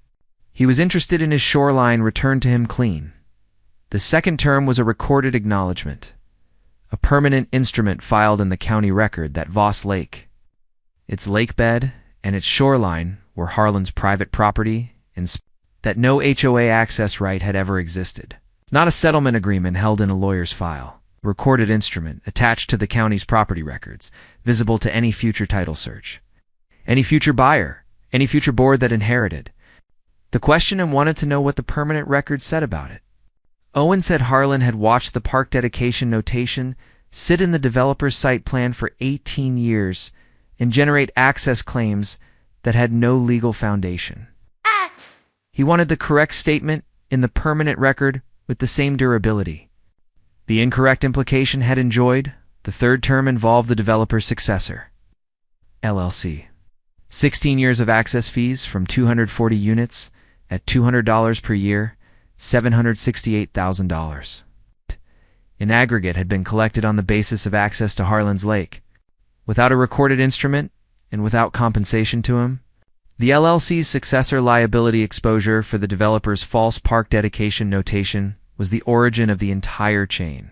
He was interested in his shoreline returned to him clean. The second term was a recorded acknowledgement, a permanent instrument filed in the county record that Voss Lake, its lake bed, and its shoreline were Harlan's private property and that no HOA access right had ever existed. Not a settlement agreement held in a lawyer's file. A recorded instrument attached to the county's property records, visible to any future title search. Any future buyer, any future board that inherited. The questioner wanted to know what the permanent record said about it. Owen said Harlan had watched the park dedication notation sit in the developer's site plan for 18 years and generate access claims that had no legal foundation. He wanted the correct statement in the permanent record with the same durability. The incorrect implication had enjoyed. The third term involved the developer's successor, LLC. 16 years of access fees from 240 units at $200 per year, $768,000. In aggregate had been collected on the basis of access to Harlan's Lake. Without a recorded instrument and without compensation to him, the LLC's successor liability exposure for the developer's false park dedication notation was the origin of the entire chain.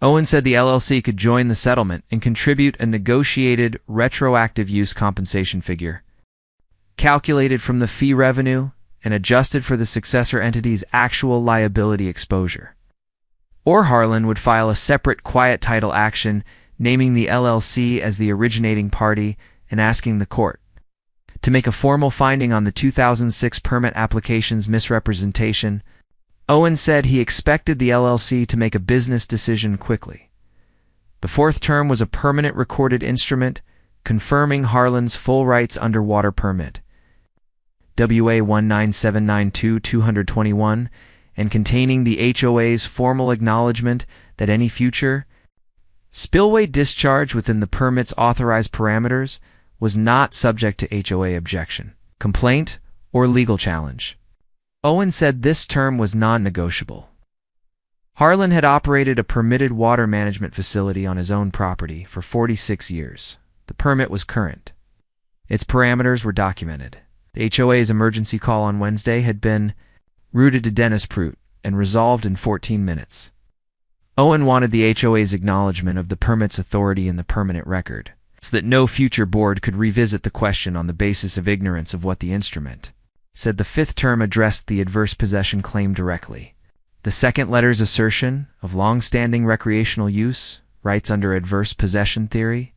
Owen said the LLC could join the settlement and contribute a negotiated retroactive use compensation figure, calculated from the fee revenue and adjusted for the successor entity's actual liability exposure. Or Harlan would file a separate quiet title action naming the LLC as the originating party and asking the court to make a formal finding on the 2006 permit application's misrepresentation. Owen said he expected the LLC to make a business decision quickly. The fourth term was a permanent recorded instrument confirming Harlan's full rights underwater permit, WA 19792-221, and containing the HOA's formal acknowledgement that any future spillway discharge within the permit's authorized parameters was not subject to HOA objection, complaint, or legal challenge. Owen said this term was non-negotiable. Harlan had operated a permitted water management facility on his own property for 46 years. The permit was current. Its parameters were documented. The HOA's emergency call on Wednesday had been routed to Dennis Prout, and resolved in 14 minutes. Owen wanted the HOA's acknowledgement of the permit's authority in the permanent record, so that no future board could revisit the question on the basis of ignorance of what the instrument said. The fifth term addressed the adverse possession claim directly. The second letter's assertion of long-standing recreational use, rights under adverse possession theory,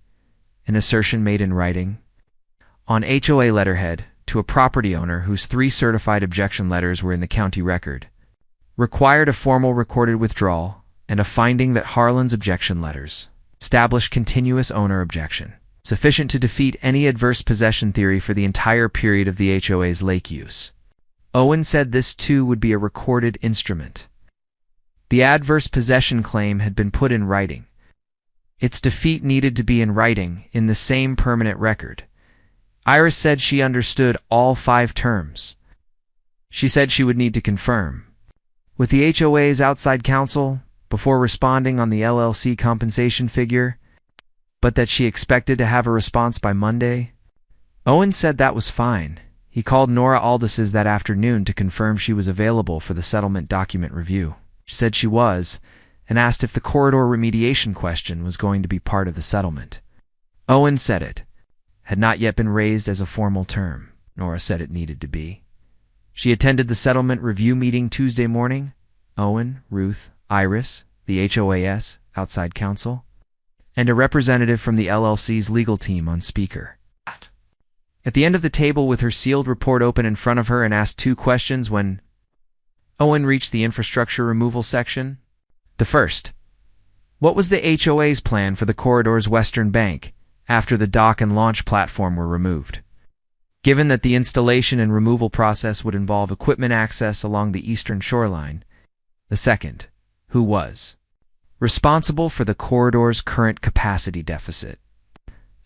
an assertion made in writing, on HOA letterhead to a property owner whose 3 certified objection letters were in the county record, required a formal recorded withdrawal and a finding that Harlan's objection letters established continuous owner objection, sufficient to defeat any adverse possession theory for the entire period of the HOA's lake use. Owen said this too would be a recorded instrument. The adverse possession claim had been put in writing. Its defeat needed to be in writing in the same permanent record. Iris said she understood all 5 terms. She said she would need to confirm with the HOA's outside counsel before responding on the LLC compensation figure, but that she expected to have a response by Monday. Owen said that was fine. He called Nora Aldis's that afternoon to confirm she was available for the settlement document review. She said she was, and asked if the corridor remediation question was going to be part of the settlement. Owen said it had not yet been raised as a formal term. Nora said it needed to be. She attended the settlement review meeting Tuesday morning. Owen, Ruth, Iris, the HOAS, outside counsel, and a representative from the LLC's legal team on speaker. At the end of the table with her sealed report open in front of her and asked 2 questions when Owen reached the infrastructure removal section. The first, what was the HOA's plan for the corridor's western bank after the dock and launch platform were removed? Given that the installation and removal process would involve equipment access along the eastern shoreline. The second, who was responsible for the corridor's current capacity deficit,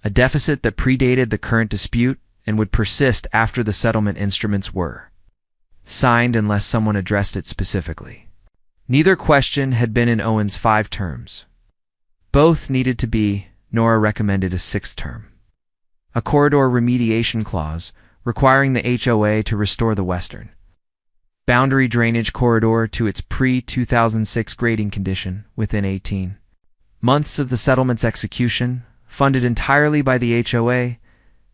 a deficit that predated the current dispute and would persist after the settlement instruments were signed unless someone addressed it specifically. Neither question had been in Owen's 5 terms. Both needed to be. Nora recommended a 6th term, a corridor remediation clause requiring the HOA to restore the western boundary drainage corridor to its pre-2006 grading condition within 18 months of the settlement's execution, funded entirely by the HOA,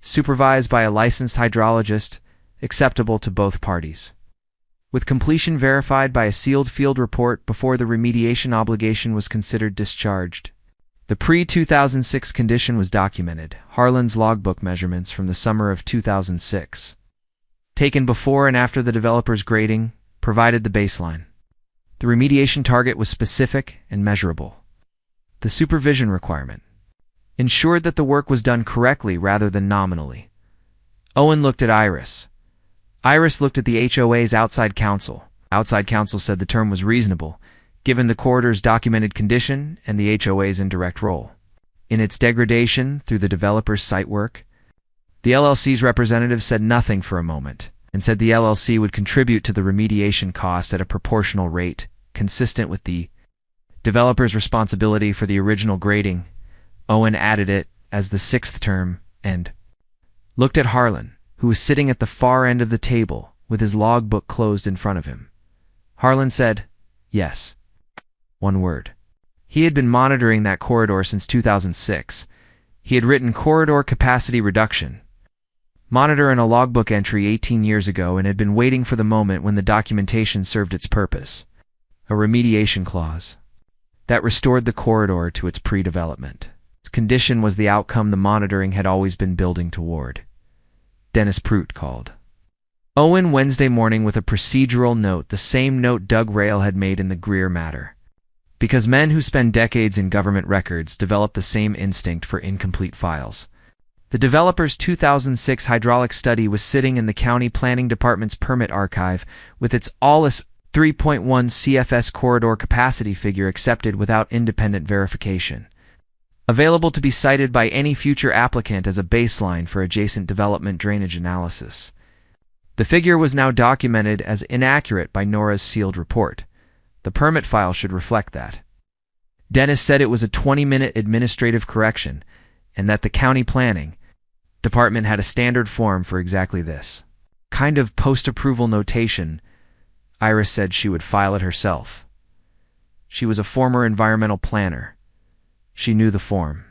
supervised by a licensed hydrologist, acceptable to both parties, with completion verified by a sealed field report before the remediation obligation was considered discharged. The pre-2006 condition was documented, Harlan's logbook measurements from the summer of 2006, taken before and after the developer's grading, provided the baseline. The remediation target was specific and measurable. The supervision requirement ensured that the work was done correctly rather than nominally. Owen looked at Iris. Iris looked at the HOA's outside counsel. Outside counsel said the term was reasonable, given the corridor's documented condition and the HOA's indirect role in its degradation through the developer's site work. The LLC's representative said nothing for a moment and said the LLC would contribute to the remediation cost at a proportional rate consistent with the developer's responsibility for the original grading. Owen added it as the 6th term and looked at Harlan, who was sitting at the far end of the table with his logbook closed in front of him. Harlan said, yes. 1 word. He had been monitoring that corridor since 2006. He had written corridor capacity reduction monitor in a logbook entry 18 years ago and had been waiting for the moment when the documentation served its purpose, a remediation clause that restored the corridor to its pre-development. Its condition was the outcome the monitoring had always been building toward. Dennis Prout called Owen Wednesday morning with a procedural note, the same note Doug Rail had made in the Greer matter. Because men who spend decades in government records develop the same instinct for incomplete files. The developer's 2006 hydraulic study was sitting in the County Planning Department's permit archive with its ALIS 3.1 CFS corridor capacity figure accepted without independent verification, available to be cited by any future applicant as a baseline for adjacent development drainage analysis. The figure was now documented as inaccurate by Nora's sealed report. The permit file should reflect that. Dennis said it was a 20-minute administrative correction and that the county planning department had a standard form for exactly this kind of post-approval notation, Iris said she would file it herself. She was a former environmental planner. She knew the form.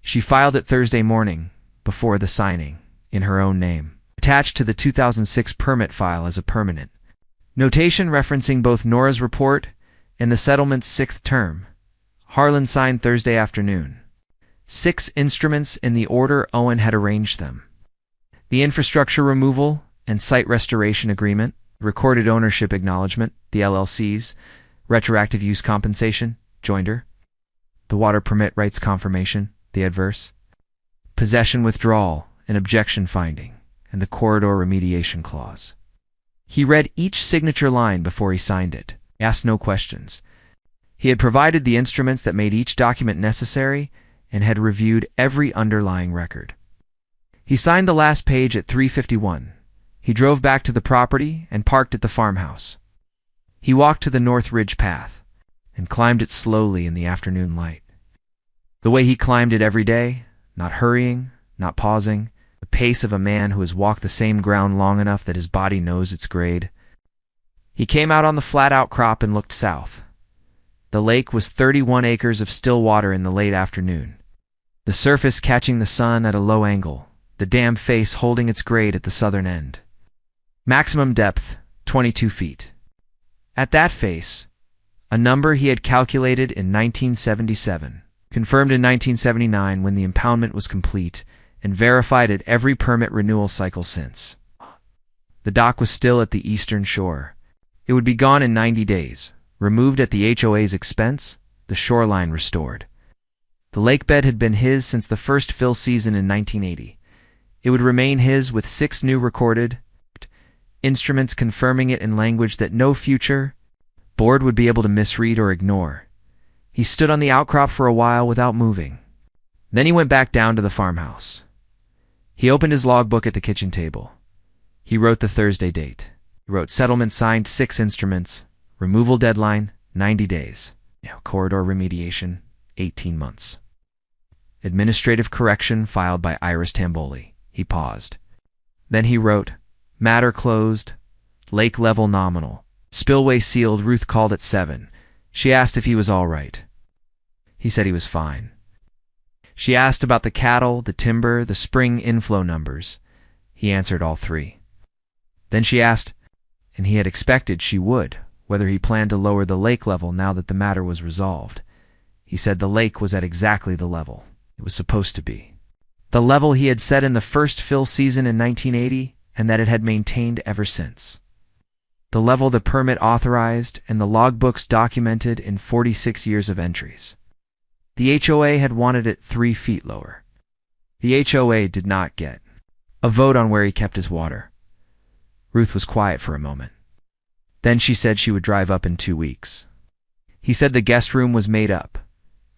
She filed it Thursday morning, before the signing, in her own name, attached to the 2006 permit file as a permanent notation referencing both Nora's report and the settlement's 6th term. Harlan signed Thursday afternoon. 6 instruments in the order Owen had arranged them. The infrastructure removal and site restoration agreement, recorded ownership acknowledgement, the LLCs, retroactive use compensation, joinder, the water permit rights confirmation, the adverse, possession withdrawal and objection finding, and the corridor remediation clause. He read each signature line before he signed it, asked no questions. He had provided the instruments that made each document necessary and had reviewed every underlying record. He signed the last page at 3:51. He drove back to the property and parked at the farmhouse. He walked to the North Ridge path and climbed it slowly in the afternoon light. The way he climbed it every day, not hurrying, not pausing, the pace of a man who has walked the same ground long enough that his body knows its grade. He came out on the flat outcrop and looked south. The lake was 31 acres of still water in the late afternoon, the surface catching the sun at a low angle, the dam face holding its grade at the southern end. Maximum depth, 22 feet. At that face, a number he had calculated in 1977, confirmed in 1979 when the impoundment was complete, and verified at every permit renewal cycle since. The dock was still at the eastern shore. It would be gone in 90 days, removed at the HOA's expense, the shoreline restored. The lake bed had been his since the first fill season in 1980. It would remain his with 6 new recorded instruments confirming it in language that no future board would be able to misread or ignore. He stood on the outcrop for a while without moving. Then he went back down to the farmhouse. He opened his logbook at the kitchen table. He wrote the Thursday date. He wrote settlement signed 6 instruments, removal deadline 90 days, corridor remediation 18 months. Administrative correction filed by Iris Tamboli. He paused. Then he wrote, matter closed, lake level nominal, spillway sealed. Ruth called at 7. She asked if he was all right. He said he was fine. She asked about the cattle, the timber, the spring inflow numbers. He answered all 3. Then she asked, and he had expected she would, whether he planned to lower the lake level now that the matter was resolved. He said the lake was at exactly the level it was supposed to be. The level he had set in the first fill season in 1980, and that it had maintained ever since. The level the permit authorized and the logbooks documented in 46 years of entries. The HOA had wanted it 3 feet lower. The HOA did not get a vote on where he kept his water. Ruth was quiet for a moment. Then she said she would drive up in 2 weeks. He said the guest room was made up.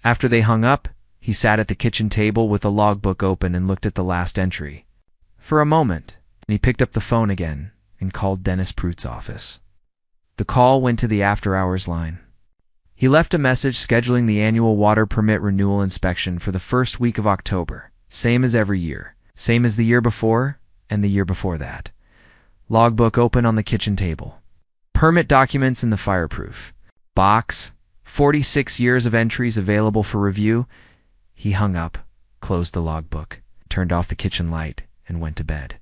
After they hung up, he sat at the kitchen table with the logbook open and looked at the last entry. For a moment, and he picked up the phone again and called Dennis Pruitt's office. The call went to the after-hours line. He left a message scheduling the annual water permit renewal inspection for the first week of October, same as every year, same as the year before and the year before that. Logbook open on the kitchen table. Permit documents in the fireproof box, 46 years of entries available for review. He hung up, closed the logbook, turned off the kitchen light, and went to bed.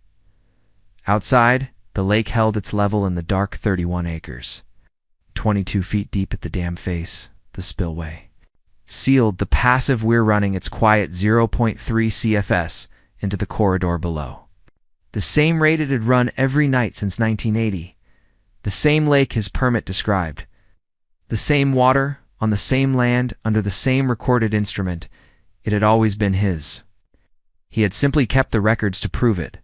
Outside, the lake held its level in the dark 31 acres. 22 feet deep at the dam face, the spillway. Sealed, the passive weir running its quiet 0.3 CFS into the corridor below. The same rate it had run every night since 1980. The same lake his permit described. The same water, on the same land, under the same recorded instrument. It had always been his. He had simply kept the records to prove it.